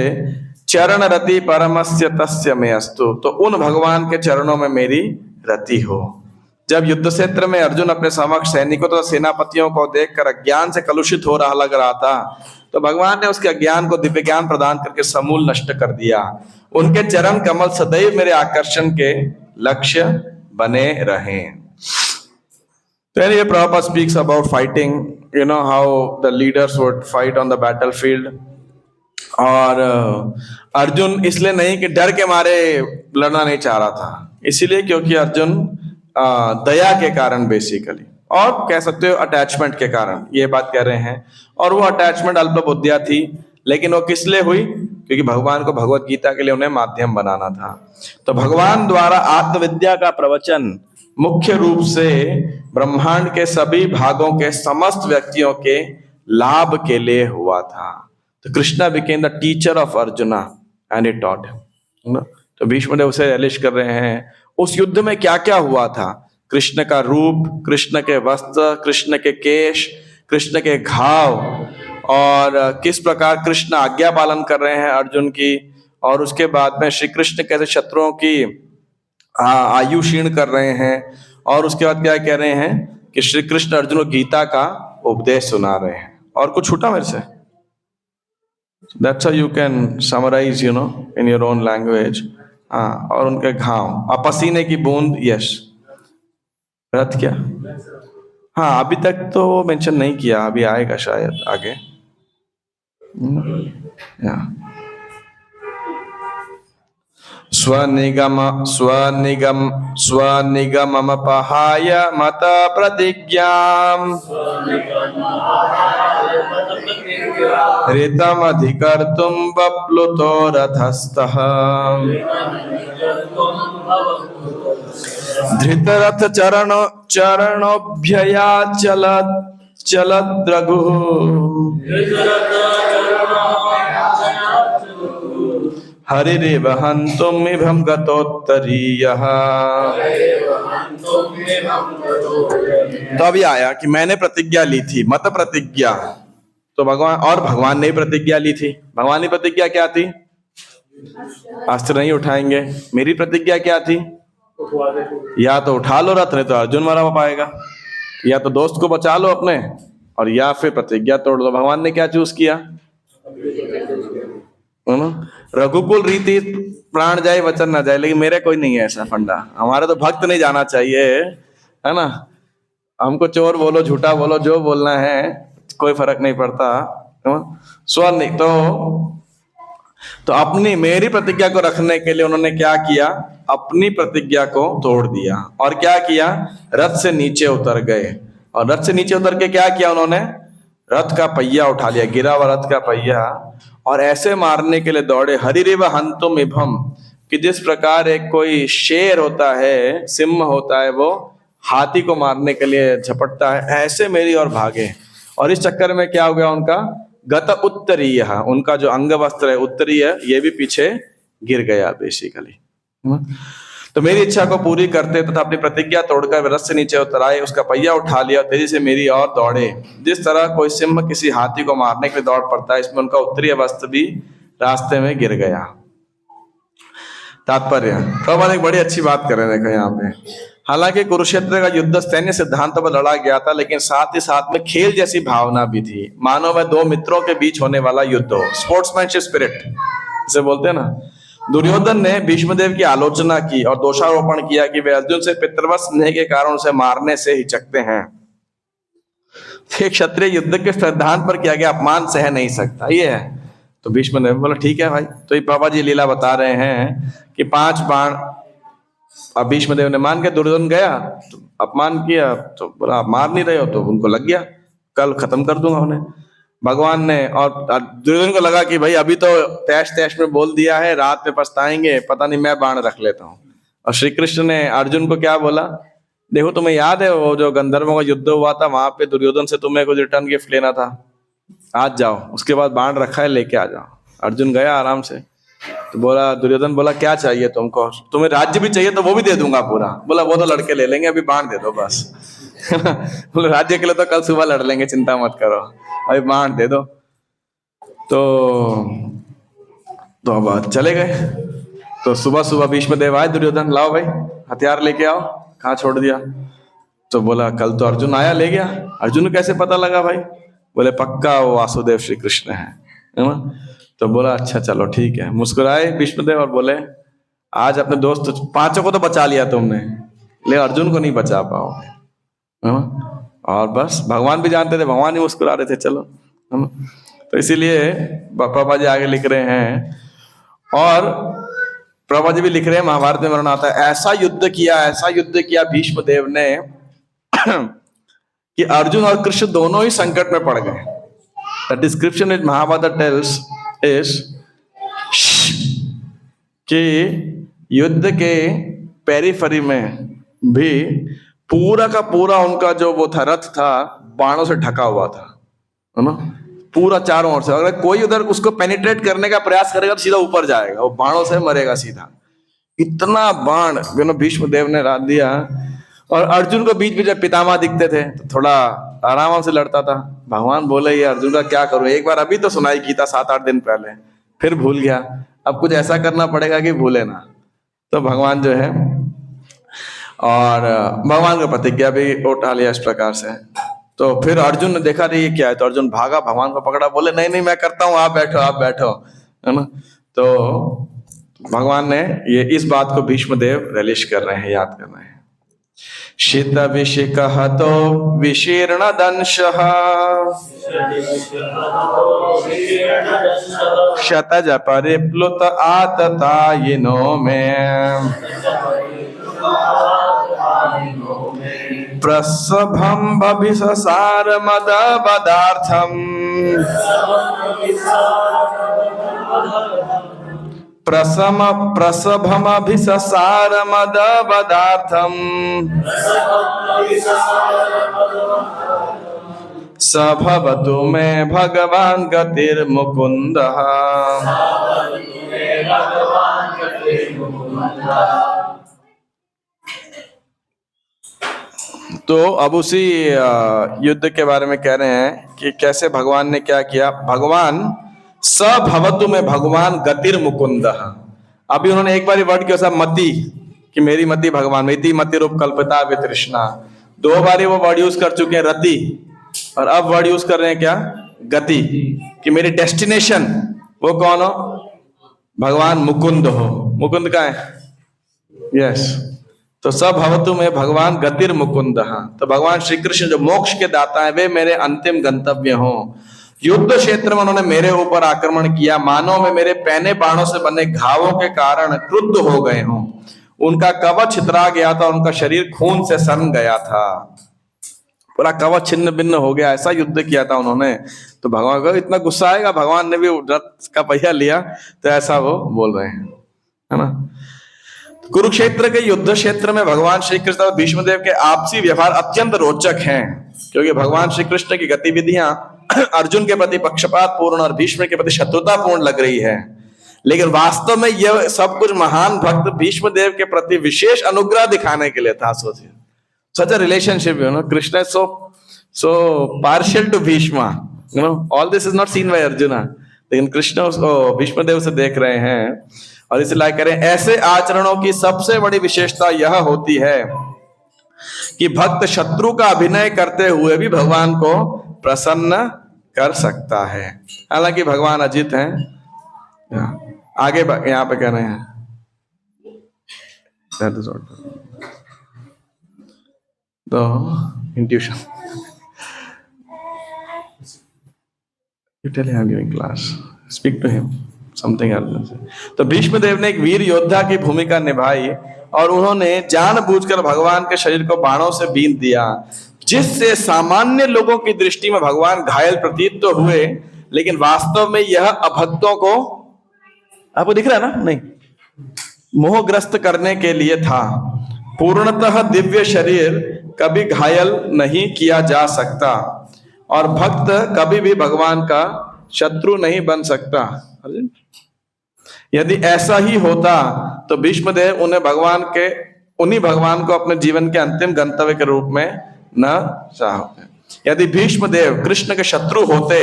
चरण रति परमस्य तस्य मे अस्तु, तो उन भगवान के चरणों में मेरी रति हो। जब युद्ध क्षेत्र में अर्जुन अपने समक्ष सैनिकों तो सेनापतियों को देखकर अज्ञान से कलुषित हो रहा लग रहा था, तो भगवान ने उसके अज्ञान को दिव्य ज्ञान प्रदान करके समूल नष्ट कर दिया। उनके चरण कमल सदैव मेरे आकर्षण के लक्ष्य बने रहें। तो anyway, Prabhupada speaks about fighting, you know how the leaders would fight on the battlefield. और अर्जुन इसलिए नहीं कि डर के मारे लड़ना नहीं चाह रहा था, इसीलिए क्योंकि अर्जुन दया के कारण बेसिकली, और कह सकते हो अटैचमेंट के कारण ये बात कह रहे हैं। और वो अटैचमेंट अल्प बुद्धिया थी, लेकिन वो किस लिए हुई? क्योंकि भगवान को भगवत गीता के लिए उन्हें माध्यम बनाना था। तो भगवान द्वारा आत्मविद्या का प्रवचन मुख्य रूप से ब्रह्मांड के सभी भागों के समस्त व्यक्तियों के लाभ के लिए हुआ था। तो Krishna became the teacher of arjuna and it taught him. तो भीष्मदेव उसे एलिश कर रहे हैं उस युद्ध में क्या क्या हुआ था, कृष्ण का रूप, कृष्ण के वस्त्र, कृष्ण के केश, कृष्ण के घाव, और किस प्रकार कृष्ण आज्ञा पालन कर रहे हैं अर्जुन की, और उसके बाद में श्री कृष्ण कैसे शत्रुओं की आयु क्षीण कर रहे हैं, और उसके बाद क्या कह रहे हैं कि श्री कृष्ण अर्जुन को गीता का उपदेश सुना रहे हैं। और कुछ छूटा मेरे से? That's how you can summarize, in your own language. और उनके घाव, पसीने की बूंद, यश, रथ क्या, अभी तक तो मेंशन नहीं किया, अभी आएगा शायद आगे। स्वनिगममपहाय मत प्रतिज्ञाम् ऋतमधिकर्तुं बप्लुतो रथस्थः धृतरथ चरणोभ्यया चलद्रघुः हरिरेव हन्तुमिभं गतोत्तरीयः। तो अभी आया कि मैंने प्रतिज्ञा ली थी, मत प्रतिज्ञा। तो भगवान ने प्रतिज्ञा ली थी। भगवान की प्रतिज्ञा क्या थी? अस्त्र नहीं उठाएंगे। मेरी प्रतिज्ञा क्या थी? या तो उठा लो रथ, नहीं तो अर्जुन मरा पाएगा, या तो दोस्त को बचा लो अपने, और या फिर प्रतिज्ञा तोड़ दो। भगवान ने क्या चूज किया? रघुकुल रीति प्राण जाए वचन ना जाए, लेकिन मेरे कोई नहीं है ऐसा फंडा। हमारे तो भक्त नहीं जाना चाहिए, है ना। हमको चोर बोलो, झूठा बोलो, जो बोलना है, कोई फर्क नहीं पड़ता। स्वर नहीं तो अपनी मेरी प्रतिज्ञा को रखने के लिए उन्होंने क्या किया? अपनी प्रतिज्ञा को तोड़ दिया। और क्या किया? रथ से नीचे उतर गए। और रथ से नीचे उतर के क्या किया उन्होंने? रथ का पहिया उठा लिया, गिरा हुआ रथ का पहिया, और ऐसे मारने के लिए दौड़े। हरिरेव हन्तुम इभम, कि जिस प्रकार एक कोई शेर होता है, सिंह होता है, वो हाथी को मारने के लिए झपटता है, ऐसे मेरी और भागे। और इस चक्कर में क्या हो गया उनका? गत उत्तरीय, उनका जो अंग वस्त्र है उत्तरीय, ये भी पीछे गिर गया बेसिकली। तो मेरी इच्छा को पूरी करते तथा अपनी प्रतिज्ञा तोड़कर रथ से नीचे उतर आए, उसका पहिया उठा लिया, तेजी से मेरी ओर दौड़े। जिस तरह कोई सिंह किसी हाथी को मारने के लिए दौड़ पड़ता है, इसमें उनका उत्तरीय वस्त्र भी रास्ते में गिर गया। तात्पर्य, तो एक बड़ी अच्छी बात कर रहे हैं देखो यहाँ पे। हालांकि कुरुक्षेत्र का युद्ध सैन्य सिद्धांतों पर लड़ा गया था, लेकिन साथ ही साथ में खेल जैसी भावना भी थी, मानो वह दो मित्रों के बीच होने वाला युद्ध हो। स्पोर्ट्समैनशिप स्पिरिट इसे बोलते हैं ना। दुर्योधन ने भीष्मदेव की आलोचना की और दोषारोपण किया कि वे अर्जुन से पितृवत स्नेह के कारण उसे मारने से हिचकते हैं। एक क्षत्रिय युद्ध के सिद्धांत पर किया गया अपमान सह नहीं सकता, ये है। तो भीष्मदेव बोला ठीक है भाई। तो ये बाबा जी लीला बता रहे हैं कि 5 बाण अब भीष्मदेव ने मान के, दुर्योधन गया तो अपमान किया, तो बोला मार नहीं रहे हो, तो उनको लग गया कल खत्म कर दूंगा उन्हें। भगवान ने, और दुर्योधन को लगा कि भाई अभी तो तैश तैश में बोल दिया है, रात में पछताएंगे, पता नहीं मैं बाण रख लेता हूँ। और श्री कृष्ण ने अर्जुन को क्या बोला? देखो तुम्हें याद है वो जो गंधर्वों का युद्ध हुआ था, वहां पे दुर्योधन से तुम्हें कुछ रिटर्न गिफ्ट लेना था, आज जाओ, उसके बाद बाण रखा है लेके आ जाओ। अर्जुन गया आराम से। तो बोला, दुर्योधन बोला क्या चाहिए तुमको? तुम्हें राज्य भी चाहिए तो वो भी दे दूंगा पूरा। बोला वो तो लड़के ले लेंगे, अभी बाण दे दो बस। बोले राज्य के लिए तो कल सुबह लड़ लेंगे, चिंता मत करो, अभी बाण दे दो। तो अब चले गए। तो सुबह सुबह भीष्मदेव आए, दुर्योधन लाओ भाई हथियार लेके आओ। कहाँ छोड़ दिया? तो बोला कल तो अर्जुन आया ले गया। अर्जुन को कैसे पता लगा भाई? बोले पक्का वो वासुदेव श्री कृष्ण है ना। तो बोला अच्छा चलो ठीक है। मुस्कुराए भीष्मदेव और बोले आज अपने दोस्त 5 को तो बचा लिया तुमने, ले अर्जुन को नहीं बचा पाओगे। और बस भगवान भी जानते थे, भगवान ही मुस्कुरा रहे थे, चलो। तो इसीलिए प्रभा जी आगे लिख रहे हैं, और प्रभा जी भी लिख रहे हैं, महाभारत में वर्णन आता है, ऐसा युद्ध किया भीष्मदेव ने कि अर्जुन और कृष्ण दोनों ही संकट में पड़ गए। The description which Mahabharata tells is कि युद्ध के पेरीफेरी में भी पूरा का पूरा उनका जो वो था रथ था बाणों से ढका हुआ था, है ना, पूरा चारों ओर से। अगर कोई उधर उसको पेनिट्रेट करने का प्रयास करेगा तो सीधा ऊपर जाएगा, वो बाणों से मरेगा सीधा। इतना बाण भीष्म देव ने रात दिया। और अर्जुन को बीच बीच में पितामह दिखते थे तो थोड़ा आराम से लड़ता था। भगवान बोले ये अर्जुन का क्या करूं, एक बार अभी तो सुनाई गीता 7-8 दिन पहले, फिर भूल गया, अब कुछ ऐसा करना पड़ेगा कि भूले ना। तो भगवान जो है, और भगवान का प्रतिज्ञा भी उठा लिया इस प्रकार से। तो फिर अर्जुन ने देखा नहीं ये क्या है, तो अर्जुन भागा, भगवान को पकड़ा, बोले नहीं नहीं मैं करता हूँ, आप बैठो, है ना। तो भगवान ने ये इस बात को भीष्मदेव रिलीज कर रहे हैं, याद कर रहे हैं। शीत विशिकहतो विशीर्ण दंशः शतज परिप्लुत आततायिनो में प्रसभं बभिससार मदबदार्थम् प्रसभमभिससार मदबदार्थम् स भवतु मे भगवान् गतिर्मुकुन्दः। तो अब उसी युद्ध के बारे में कह रहे हैं कि कैसे भगवान ने क्या किया। भगवान स भवतु में भगवान गतिर मुकुंदः। अभी उन्होंने एक बार वर्ड किया मति, कि मेरी मति भगवान, मेरी मति रूप कल्पिता वितृष्णा। 2 बार वो वर्ड यूज कर चुके हैं रति, और अब वर्ड यूज कर रहे हैं क्या, गति, कि मेरी डेस्टिनेशन वो कौन हो, भगवान मुकुंद हो। मुकुंद का है, यस। तो सब भवतु में भगवान गतिर मुकुंद। तो भगवान श्री कृष्ण जो मोक्ष के दाता है वे मेरे अंतिम गंतव्य हो। युद्ध क्षेत्र में उन्होंने मेरे ऊपर आक्रमण किया, मानो में मेरे पैने बाणों से बने घावों के कारण क्रुद्ध हो गए हों। उनका कवच छितरा गया था, उनका शरीर खून से सन गया था, पूरा कवच छिन्न भिन्न हो गया, ऐसा युद्ध किया था उन्होंने। तो भगवान को इतना गुस्सा आएगा, भगवान ने भी रथ का पहिया लिया, तो ऐसा वो बोल रहे हैं, है ना। कुरुक्षेत्र के युद्ध क्षेत्र में भगवान श्री कृष्ण और भीष्मदेव के आपसी व्यवहार अत्यंत रोचक हैं, क्योंकि भगवान श्री कृष्ण की गतिविधियां अर्जुन के प्रति पक्षपात पूर्ण और भीष्म के प्रति शत्रुता पूर्ण लग रही है, लेकिन वास्तव में यह सब कुछ महान भक्त भीष्मदेव के प्रति विशेष अनुग्रह दिखाने के लिए था। सोचिए, such a relationship, you know, Krishna is so partial to Bhishma, you know, all this is not seen by Arjuna, लेकिन कृष्ण उसको भीष्मदेव से देख रहे हैं, और इसलिए करें ऐसे आचरणों की सबसे बड़ी विशेषता यह होती है कि भक्त शत्रु का अभिनय करते हुए भी भगवान को प्रसन्न कर सकता है। हालांकि भगवान अजित हैं, आगे यहाँ पे कह रहे हैं तो intuition. You tell him I'm giving class. Speak to him. Something else. तो भीष्मदेव ने एक वीर योद्धा की भूमिका निभाई, और उन्होंने जानबूझकर भगवान के शरीर को बाणों से बींध दिया, जिससे सामान्य लोगों की दृष्टि में भगवान घायल प्रतीत तो हुए, लेकिन वास्तव में यह अभक्तों को, आपको दिख रहा है ना, नहीं, मोहग्रस्त करने के लिए था। पूर्णतः दिव्य शरीर कभी घायल नहीं किया जा सकता, और भक्त कभी भी भगवान का शत्रु नहीं बन सकता। यदि ऐसा ही होता तो भीष्मदेव उन्हीं भगवान को अपने जीवन के अंतिम गंतव्य के रूप में न चाहते। यदि भीष्मदेव कृष्ण के शत्रु होते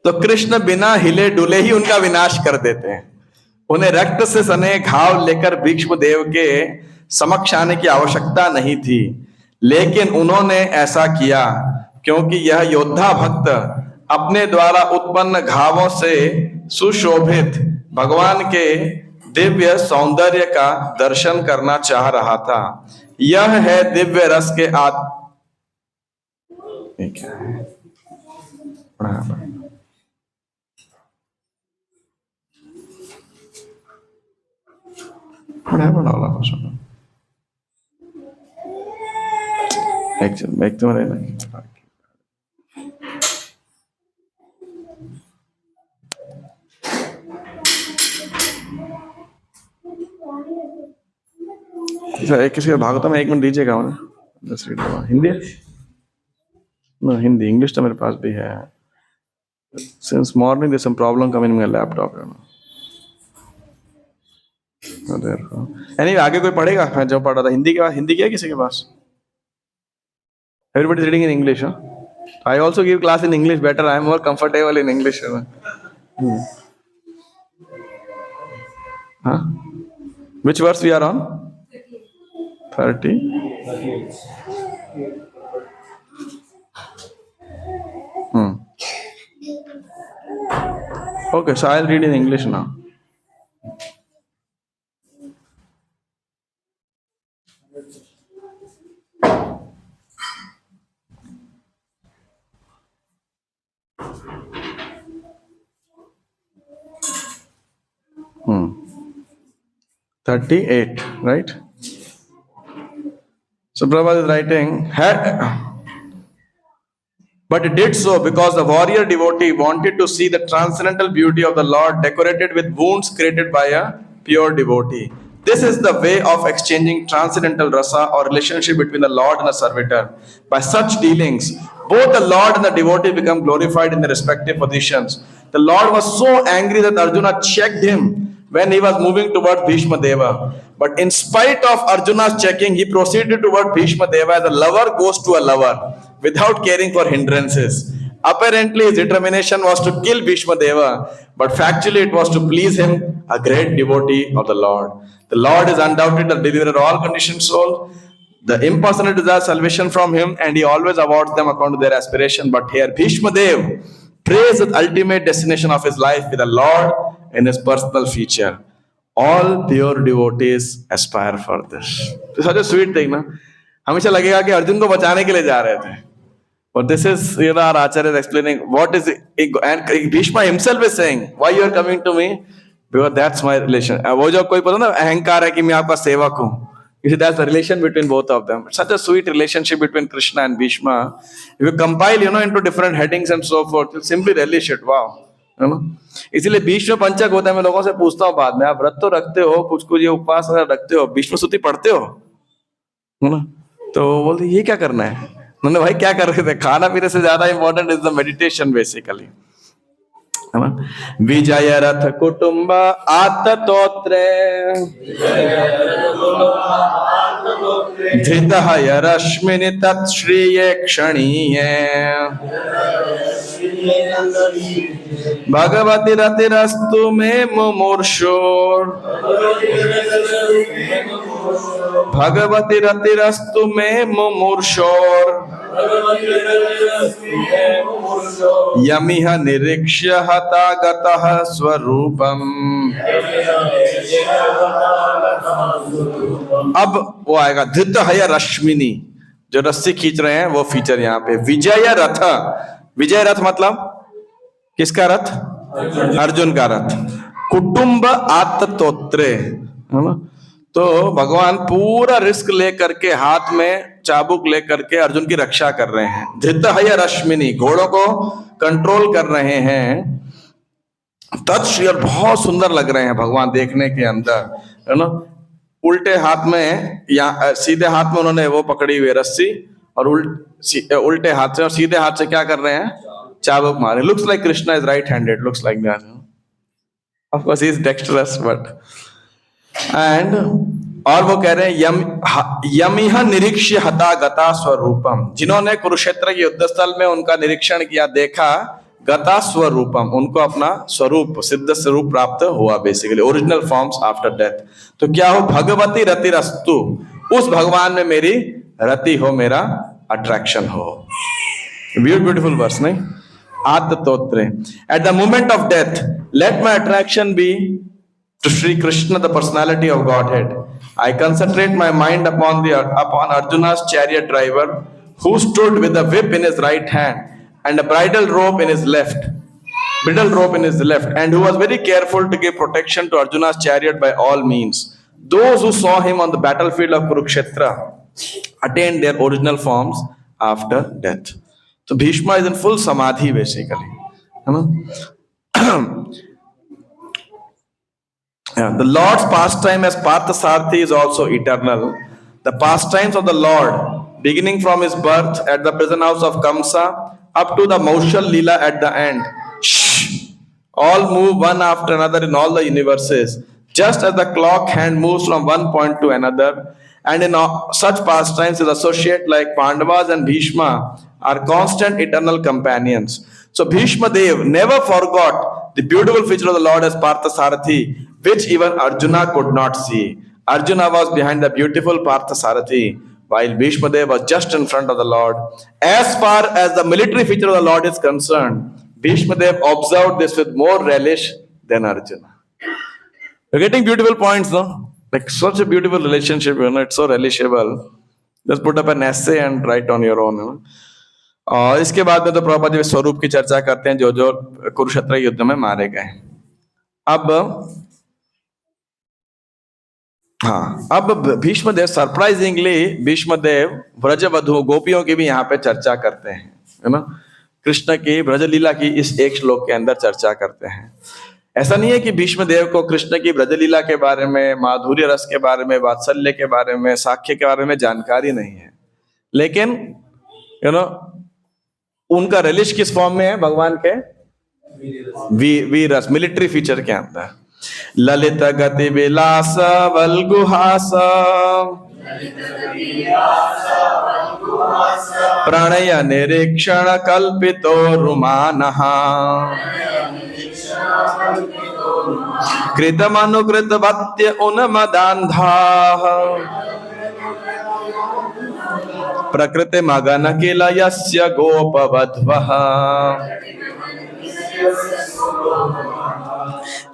तो कृष्ण बिना हिले डुले ही उनका विनाश कर देते। उन्हें रक्त से सने घाव लेकर भीष्मदेव के समक्ष आने की आवश्यकता नहीं थी, लेकिन उन्होंने ऐसा किया क्योंकि यह योद्धा भक्त अपने द्वारा उत्पन्न घावों से सुशोभित भगवान के दिव्य सौंदर्य का दर्शन करना चाह रहा था। यह है दिव्य रस के किसी भागवत में 1 मिनट दीजिएगा उन्हें। Let's read the one. Hindi? No, Hindi. English तो मेरे पास भी है। Since morning there's some problem coming in my laptop. Anyway, आगे कोई पढ़ेगा? मैं जो पढ़ रहा था हिंदी के बाद, हिंदी क्या है किसी के पास? Everybody is reading in English, huh? I also give class in English better. I am more comfortable in English. Huh? Which verse we are on? 30. Okay, so I'll read in English now. Hmm. 38, right? So Prabhupada is writing, but it did so because the warrior devotee wanted to see the transcendental beauty of the Lord decorated with wounds created by a pure devotee. This is the way of exchanging transcendental rasa or relationship between the Lord and the servitor. By such dealings, both the Lord and the devotee become glorified in their respective positions. The Lord was so angry that Arjuna checked him when he was moving towards Bhishma Deva. But in spite of Arjuna's checking, he proceeded toward Bhishma Deva as a lover goes to a lover, without caring for hindrances. Apparently, his determination was to kill Bhishma Deva, but factually it was to please him, a great devotee of the Lord. The Lord is undoubted the deliverer of all conditioned souls. The impersonal desire salvation from him, and he always awards them according to their aspiration. But here, Bhishma Dev prays the ultimate destination of his life with the Lord in his personal feature. All pure devotees aspire for this. तो such a sweet thing, ना? हमेशा लगेगा कि अर्जुन को बचाने के लिए जा रहे थे. But this is, our Acharya is explaining what is it, and Bhishma himself is saying, why you are coming to me? Because that's my relation. वो जो कोई पता ना अहंकार है कि मैं आपका सेवक हूँ. You see, that's the relation between both of them. Such a sweet relationship between Krishna and Bhishma. If you compile, into different headings and so forth, you simply relish it. Wow. इसलिए भीष्म पंचक होता है. मैं लोगों से पूछता हूँ बाद में, आप व्रत तो रखते हो, कुछ कुछ ये उपवास रखते हो, भीष्म स्तुति पढ़ते हो, है ना? तो बोलते ये क्या करना है? उन्होंने भाई क्या कर रहे थे? खाना पीने से ज्यादा important is the meditation basically, है ना? विजय रथ कुटुंब आततोत्रे धृत हय रश्मिनि तत्श्रीये क्षणीये भगवती रतिरस्तु मे मुमुर्षोर भगवती रतिरस्तु मे मुमुर्षोर यमिह निरीक्ष्य हता गतः स्वरूपम. अब वो आएगा धृत हय रश्मिनी, जो रस्सी खींच रहे हैं वो फीचर यहाँ पे. विजय रथ, विजय रथ मतलब किसका रथ? अर्जुन का रथ. कुटुंब आततोत्रे, है ना? तो भगवान पूरा रिस्क लेकर के, हाथ में चाबुक लेकर के अर्जुन की रक्षा कर रहे हैं. धृत हय रश्मिनी, घोड़ों को कंट्रोल कर रहे हैं. तत्श्री, और बहुत सुंदर लग रहे हैं भगवान देखने के अंदर, है ना? उल्टे हाथ में या सीधे हाथ में उन्होंने वो पकड़ी हुई रस्सी, और उल्टे हाथ से और सीधे हाथ से क्या कर रहे हैं? चाबुक मारे. Looks like Krishna is right handed, looks like that. Of course he is dexterous, but and और वो कह रहे हैं यमिह निरीक्ष्य हता गता स्वरूपम, जिन्होंने कुरुक्षेत्र के युद्ध स्थल में उनका निरीक्षण किया, देखा, गता स्वरूपम, उनको अपना स्वरूप, सिद्ध स्वरूप प्राप्त हुआ, basically original forms after death. तो क्या हो? भगवती रतिरस्तु, उस भगवान में मेरी रति हो, मेरा अट्रैक्शन हो. ब्यूटीफुल वर्स, नहीं? आततोत्रे. At the moment of death let my attraction be to Sri Krishna, the personality of Godhead. I concentrate my mind upon Arjuna's chariot driver, who stood with a whip in his right hand and a bridle rope in his left, and who was very careful to give protection to Arjuna's chariot by all means. Those who saw him on the battlefield of Kurukshetra attained their original forms after death. So Bhishma is in full samadhi basically, है ना? Yeah, the Lord's pastime as Parthasarathi is also eternal. The pastimes of the Lord, beginning from his birth at the prison house of Kamsa up to the Maushal Leela at the end, all move one after another in all the universes, just as the clock hand moves from one point to another. And in such pastimes, his associate like Pandavas and Bhishma are constant eternal companions. So Bhishma Dev never forgot the beautiful feature of the Lord as Parthasarathi, which even Arjuna could not see. Arjuna was behind the beautiful Parthasarathi, while Bhishma Dev was just in front of the Lord. As far as the military feature of the Lord is concerned, Bhishma Dev observed this with more relish than Arjuna. You're getting beautiful points, no? Like such a beautiful relationship, it's so relishable. Just put up an essay and write on your own. और इसके बाद में तो प्रभुपाद जी स्वरूप की चर्चा करते हैं जो जो कुरुक्षेत्र युद्ध में मारे गए। अब भीष्मदेव सरप्राइजिंगली भीष्मदेव ब्रजवधु गोपियों की भी यहाँ पे चर्चा करते हैं, है ना? कृष्ण की ब्रजलीला की इस एक श्लोक के अंदर चर्चा करते हैं। ऐसा नहीं है कि भीष्मदेव को कृष्ण की ब्रजलीला के बारे में, माधुर्य रस के बारे में, वात्सल्य के बारे में, साख्य के बारे में जानकारी नहीं है, लेकिन उनका रिलिश किस फॉर्म में है? भगवान के वीर रस, मिलिट्री फीचर के अंदर। ललित गति विलास वल्गुहास प्रणय निरीक्षण कल्पितो रुमानः कृतमनुकृत भत्य उन्मदान्धाः प्रकृति मगन किल यस्य गोपवध्वः।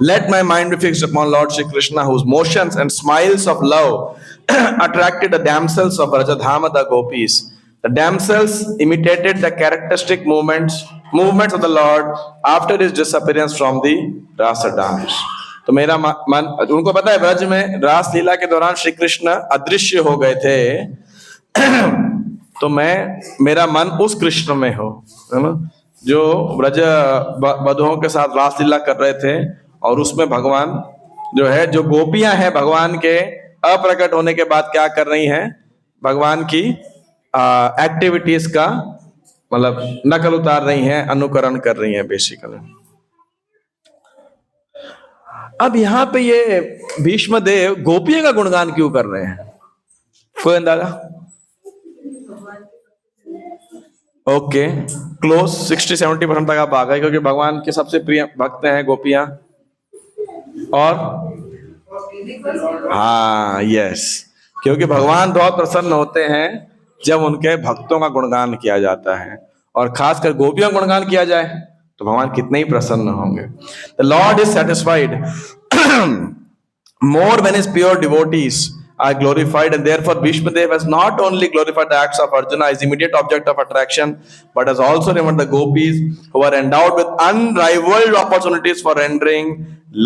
Let my mind be fixed upon Lord Shri Krishna, whose motions and smiles of love attracted the damsels of Rajadhama, the gopis. The damsels imitated the characteristic movements of the Lord after his disappearance from the rasa dance. तो मेरा मन, उनको पता है ब्रज में रास लीला के दौरान श्री कृष्ण अदृश्य हो गए थे, तो मेरा मन उस कृष्ण में हो, है ना, जो ब्रज वधुओं के साथ रास लीला कर रहे थे, और उसमें भगवान जो है, जो गोपियां हैं भगवान के अप्रकट होने के बाद क्या कर रही हैं? भगवान की एक्टिविटीज का मतलब नकल उतार रही हैं, अनुकरण कर रही हैं बेसिकली। अब यहाँ पे ये भीष्म देव गोपियों का गुणगान क्यों कर रहे हैं? कोई अंदाजा? ओके, क्लोज 60-70% तक आप आ गए, क्योंकि भगवान के सबसे प्रिय भक्त हैं गोपियां। और हाँ, यस, क्योंकि भगवान बहुत प्रसन्न होते हैं जब उनके भक्तों का गुणगान किया जाता है, और खासकर गोपियों का गुणगान किया जाए तो भगवान कितने ही प्रसन्न होंगे। The Lord is satisfied more when his pure devotees are glorified, and therefore Bhishma Dev has not only glorified the acts of Arjuna, his immediate object of attraction, but has also remembered the gopis who are endowed with unrivaled opportunities for rendering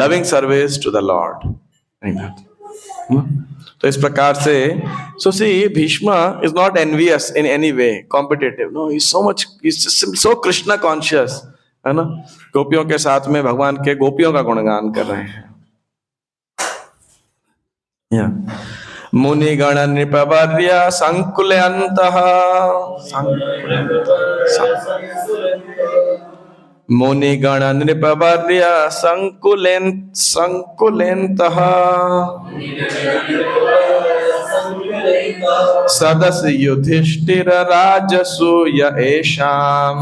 loving service to the Lord. Like that. तो इस प्रकार से, so see, Bhishma is not envious in any way, competitive. No, he's just so Krishna conscious, है ना? गोपियों के साथ में भगवान के गोपियों का गुणगान कर रहे हैं। मुनिगण नृपवर्य संकुलयन्तः मुनिगण नृपवर्य संकुलयन्तः सदस्य युधिष्ठिर राजसूय एषाम्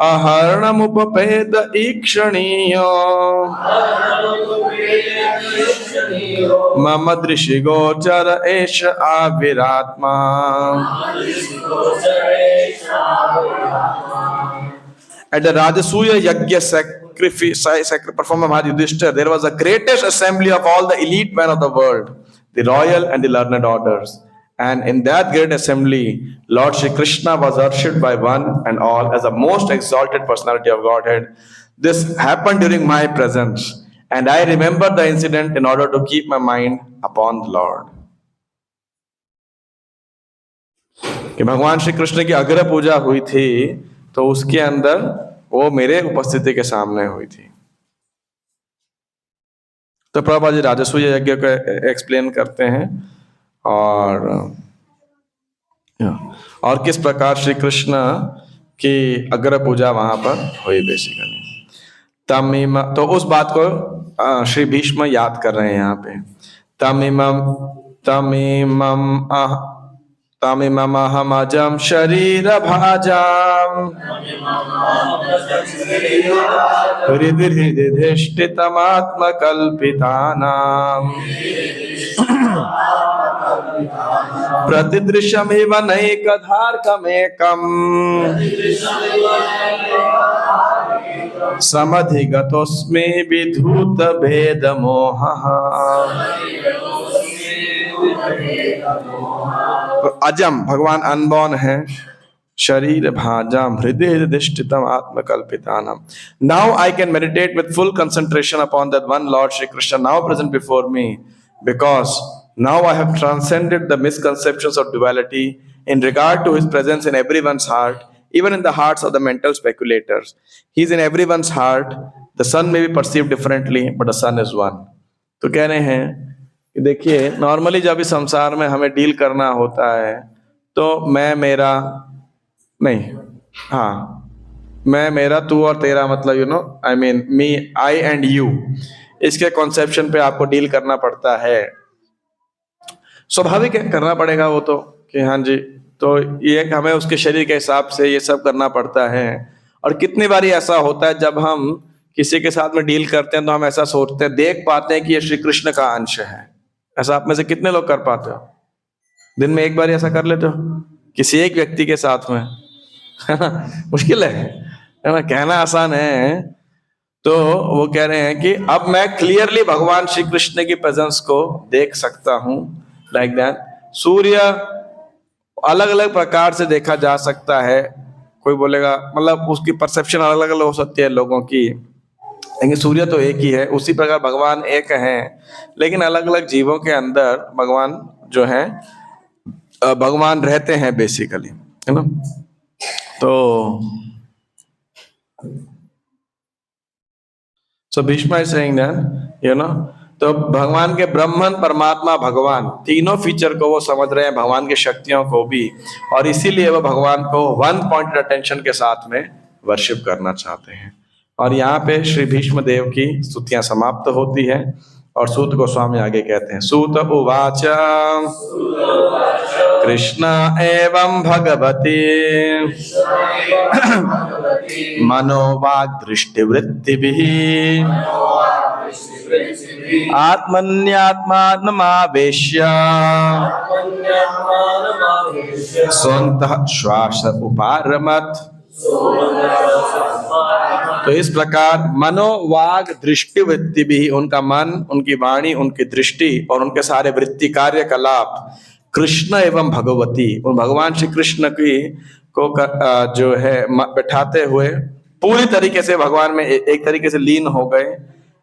अहर्णमुपपेद ईक्षणीयो मम दृशि गोचर एष आविरात्मा। At the Rajasuya Yajna sacrifice performed by Yudhishthira, there was the greatest assembly of all the elite men of the world, the royal and the learned orders. And in that great assembly, Lord Shri Krishna was worshipped by one and all as the most exalted personality of Godhead. This happened during my presence, and I remember the incident in order to keep my mind upon the Lord. कि भगवान श्री कृष्ण की अग्र पूजा हुई थी, तो उसके अंदर वो मेरे उपस्थिति के सामने हुई थी। तो प्रभुपाद जी राजसूय यज्ञ को एक्सप्लेन करते हैं और किस प्रकार श्री कृष्ण की अग्र पूजा वहां पर हुई बेसिकली। तमिम, तो उस बात को श्री भीष्म याद कर रहे हैं यहाँ पे। तमिमम अहमजम शरीर भाजाम हृदिष्टितमात्मकल्पितानां प्रतिदृश्यमिव नैकधार्कमेकम् समधिगतोऽस्मि विधूत भेदमोहः। अजम भगवान अनबॉर्न है, शरीर भाजाम हृदय दिष्टितम आत्मकल्पितानाम। Now I can meditate with full concentration upon that one Lord Shri Krishna now present before me, because now I have transcended the misconceptions of duality in regard to his presence in everyone's heart, even in the hearts of the mental speculators. He is in everyone's heart. The sun may be perceived differently, but the sun is one. तो कह रहे हैं कि देखिए, normally जब इस संसार में हमें डील करना होता है तो मैं मेरा नहीं, हाँ मैं मेरा, तू और तेरा, मतलब you know I mean me, I and you, इसके कॉन्सेप्शन पे आपको डील करना पड़ता है। स्वाभाविक है, करना पड़ेगा वो तो, कि हाँ जी, तो ये हमें उसके शरीर के हिसाब से ये सब करना पड़ता है। और कितनी बारी ऐसा होता है जब हम किसी के साथ में डील करते हैं तो हम ऐसा सोचते हैं, देख पाते हैं कि ये श्री कृष्ण का अंश है। ऐसा आप में से कितने लोग कर पाते हो? दिन में एक बार ऐसा कर लेते हो किसी एक व्यक्ति के साथ में? है ना, मुश्किल है ना, कहना आसान है। तो वो कह रहे हैं कि अब मैं क्लियरली भगवान श्री कृष्ण की प्रेजेंस को देख सकता हूं, लाइक दैट। सूर्य अलग अलग प्रकार से देखा जा सकता है, कोई बोलेगा, मतलब उसकी परसेप्शन अलग अलग हो सकती है लोगों की, लेकिन सूर्य तो एक ही है। उसी प्रकार भगवान एक हैं, लेकिन अलग अलग जीवों के अंदर भगवान जो है, भगवान रहते हैं बेसिकली, है ना। तो Bhishma is saying that, you know, तो भगवान के ब्रह्मन, परमात्मा, भगवान, तीनों फीचर को वो समझ रहे हैं, भगवान की शक्तियों को भी, और इसीलिए वो भगवान को वन पॉइंटेड अटेंशन के साथ में वर्शिप करना चाहते हैं। और यहाँ पे श्री भीष्म देव की स्तुतियां समाप्त होती है और सूत गोस्वामी आगे कहते हैं, सूत उवाच कृष्ण एवं भगवती मनोवाग दृष्टिवृत्तिभिः आत्मन्यात्मानमावेश्य स्वन्तः श्वास उपारमत्। तो इस प्रकार मनोवाग दृष्टि वृत्ति भी, उनका मन, उनकी वाणी, उनकी दृष्टि और उनके सारे वृत्ति कार्यकलाप कृष्ण एवं भगवती, उन भगवान श्री कृष्ण की को जो है बैठाते हुए पूरी तरीके से भगवान में एक तरीके से लीन हो गए।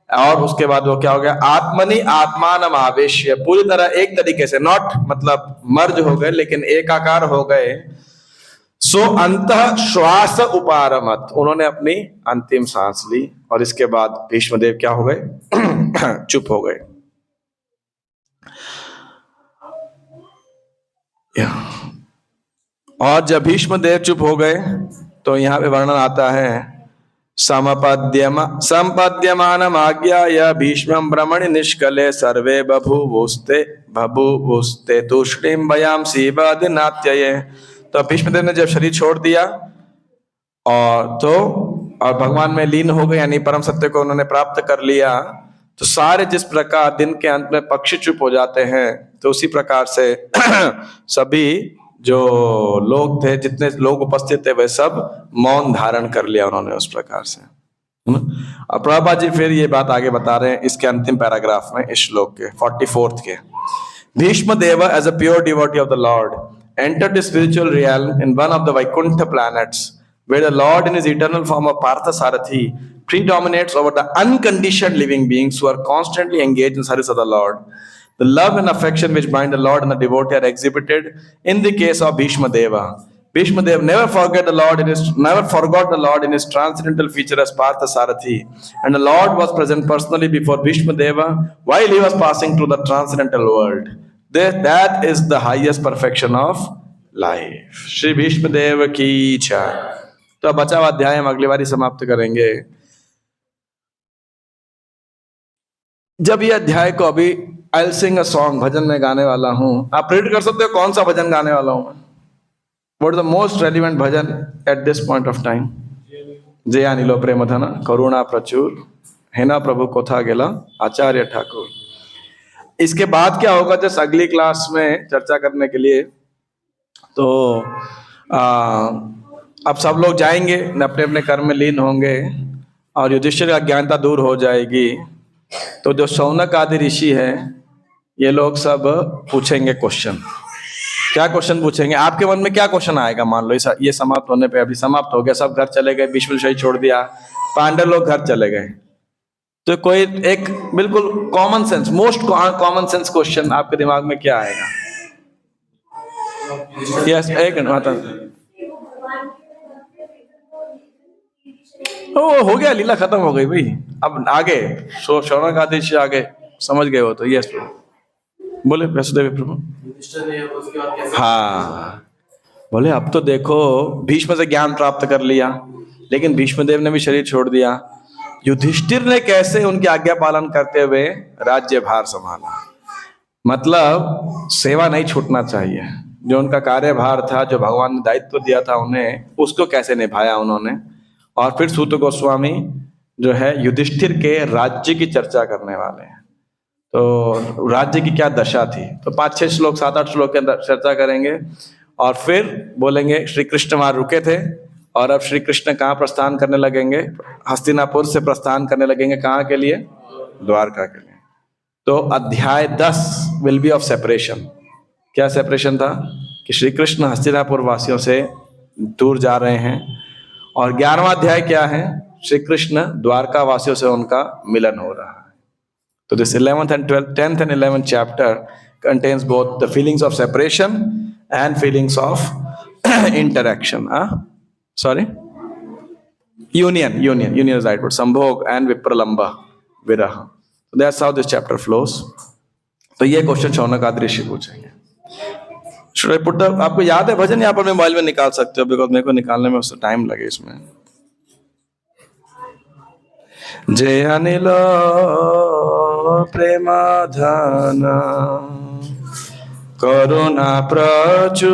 और उसके बाद वो क्या हो गया, आत्मनि आत्मानम आवेश्य, पूरी तरह एक तरीके से, नॉट मतलब मर्ज हो गए, लेकिन एकाकार हो गए। सो अंतः श्वास उपारमत, उन्होंने अपनी अंतिम सांस ली। और इसके बाद भीष्मदेव क्या हो गए, चुप हो गए। और जब भीष्मदेव चुप हो गए तो यहाँ पे वर्णन आता है, संपद्यमानम आज्ञाय भीष्मं ब्रह्मणि निष्कले सर्वे बभूवुस्ते तूष्णीं वयांसि बदनात्यये। तो भीष्मदेव ने जब शरीर छोड़ दिया और भगवान में लीन हो गए, यानी परम सत्य को उन्होंने प्राप्त कर लिया, तो सारे जिस प्रकार दिन के अंत में पक्षी चुप हो जाते हैं, तो उसी प्रकार से सभी जो लोग थे, जितने लोग उपस्थित थे, वे सब मौन धारण कर लिया उन्होंने उस प्रकार से। और प्रभुपाद जी फिर ये बात आगे बता रहे हैं इसके अंतिम पैराग्राफ में, इस श्लोक के 44 के। Bhishma Dev as a pure devotee of the lord entered the spiritual realm in one of the Vaikuntha planets, where the Lord in his eternal form of Parthasarathi predominates over the unconditioned living beings who are constantly engaged in service of the Lord. The love and affection which bind the Lord and the devotee are exhibited in the case of Bhishma Deva. Bhishmadev never forgot the Lord in his transcendental feature as Partha Sarathi, and the Lord was present personally before Bhishmadeva while he was passing through the transcendental world. That is the highest perfection of life. Shri Bhishmadev की जय। तो अब बचा हुआ अध्याय हम अगली बारी समाप्त करेंगे। जब ये अध्याय को अभी I'll sing a song, भजन में गाने वाला हूं। आप प्रेडिक्ट कर सकते हो कौन सा भजन गाने वाला हूं मैं? What is the most relevant bhajan at this point of time? जय अनिलो प्रेमधन करुणा प्रचुर हेना प्रभु कोथा गेला आचार्य ठाकुर। इसके बाद क्या होगा जैसे अगली क्लास में चर्चा करने के लिए, तो अब सब लोग जाएंगे, अपने अपने कर्म में लीन होंगे और युधिष्ठिर का अज्ञानता दूर हो जाएगी। तो जो शौनक आदि ऋषि हैं ये लोग सब पूछेंगे क्वेश्चन। क्या क्वेश्चन पूछेंगे? आपके मन में क्या क्वेश्चन आएगा? मान लो ये समाप्त होने पे, अभी समाप्त हो गया, सब घर चले गए, भीष्म शहीद छोड़ दिया, पांडव लोग घर चले गए, तो कोई एक बिल्कुल common sense, most common sense question आपके दिमाग में क्या आएगा? यस, एक मिनट, ओ हो गया, लीला खत्म हो गई भाई। अब आगे शौनक आदेश आगे समझ गए हो तो यस बोले वसुदेव प्रभु। हाँ बोले अब तो देखो भीष्म से ज्ञान प्राप्त कर लिया, लेकिन भीष्मदेव ने भी शरीर छोड़ दिया, युधिष्ठिर ने कैसे उनकी आज्ञा पालन करते हुए राज्य भार संभाला। मतलब सेवा नहीं छूटना चाहिए, जो उनका कार्यभार था, जो भगवान ने दायित्व दिया था उन्हें, उसको कैसे निभाया उन्होंने। और फिर सूत गोस्वामी जो है युधिष्ठिर के राज्य की चर्चा करने वाले हैं, तो राज्य की क्या दशा थी, तो 5-6 श्लोक 7-8 श्लोक के अंदर चर्चा करेंगे। और फिर बोलेंगे श्री कृष्ण वहां रुके थे और अब श्री कृष्ण कहाँ प्रस्थान करने लगेंगे? हस्तिनापुर से प्रस्थान करने लगेंगे, कहाँ के लिए? द्वारका के लिए। तो अध्याय 10 विल बी ऑफ सेपरेशन। क्या सेपरेशन था? कि श्री कृष्ण हस्तिनापुर वासियों से दूर जा रहे हैं। और 11वां अध्याय क्या है? श्री कृष्ण द्वारका वासियों से उनका मिलन हो रहा है। So this 11th and 12th, 10th and 11th chapter contains both the feelings of separation and feelings of interaction. Sorry? Union is right word. Sambhog and Vipralamba, Viraha. So that's how this chapter flows. तो ये question Shaunak आदि ऋषि पूछेंगे। Should I put the, आपको याद है भजन? यहाँ पर मैं मोबाइल में निकाल सकते हो, बिकॉज मेरे को निकालने में उससे टाइम लगे इसमें। जय अनिल प्रेमधन करुणा प्रचुर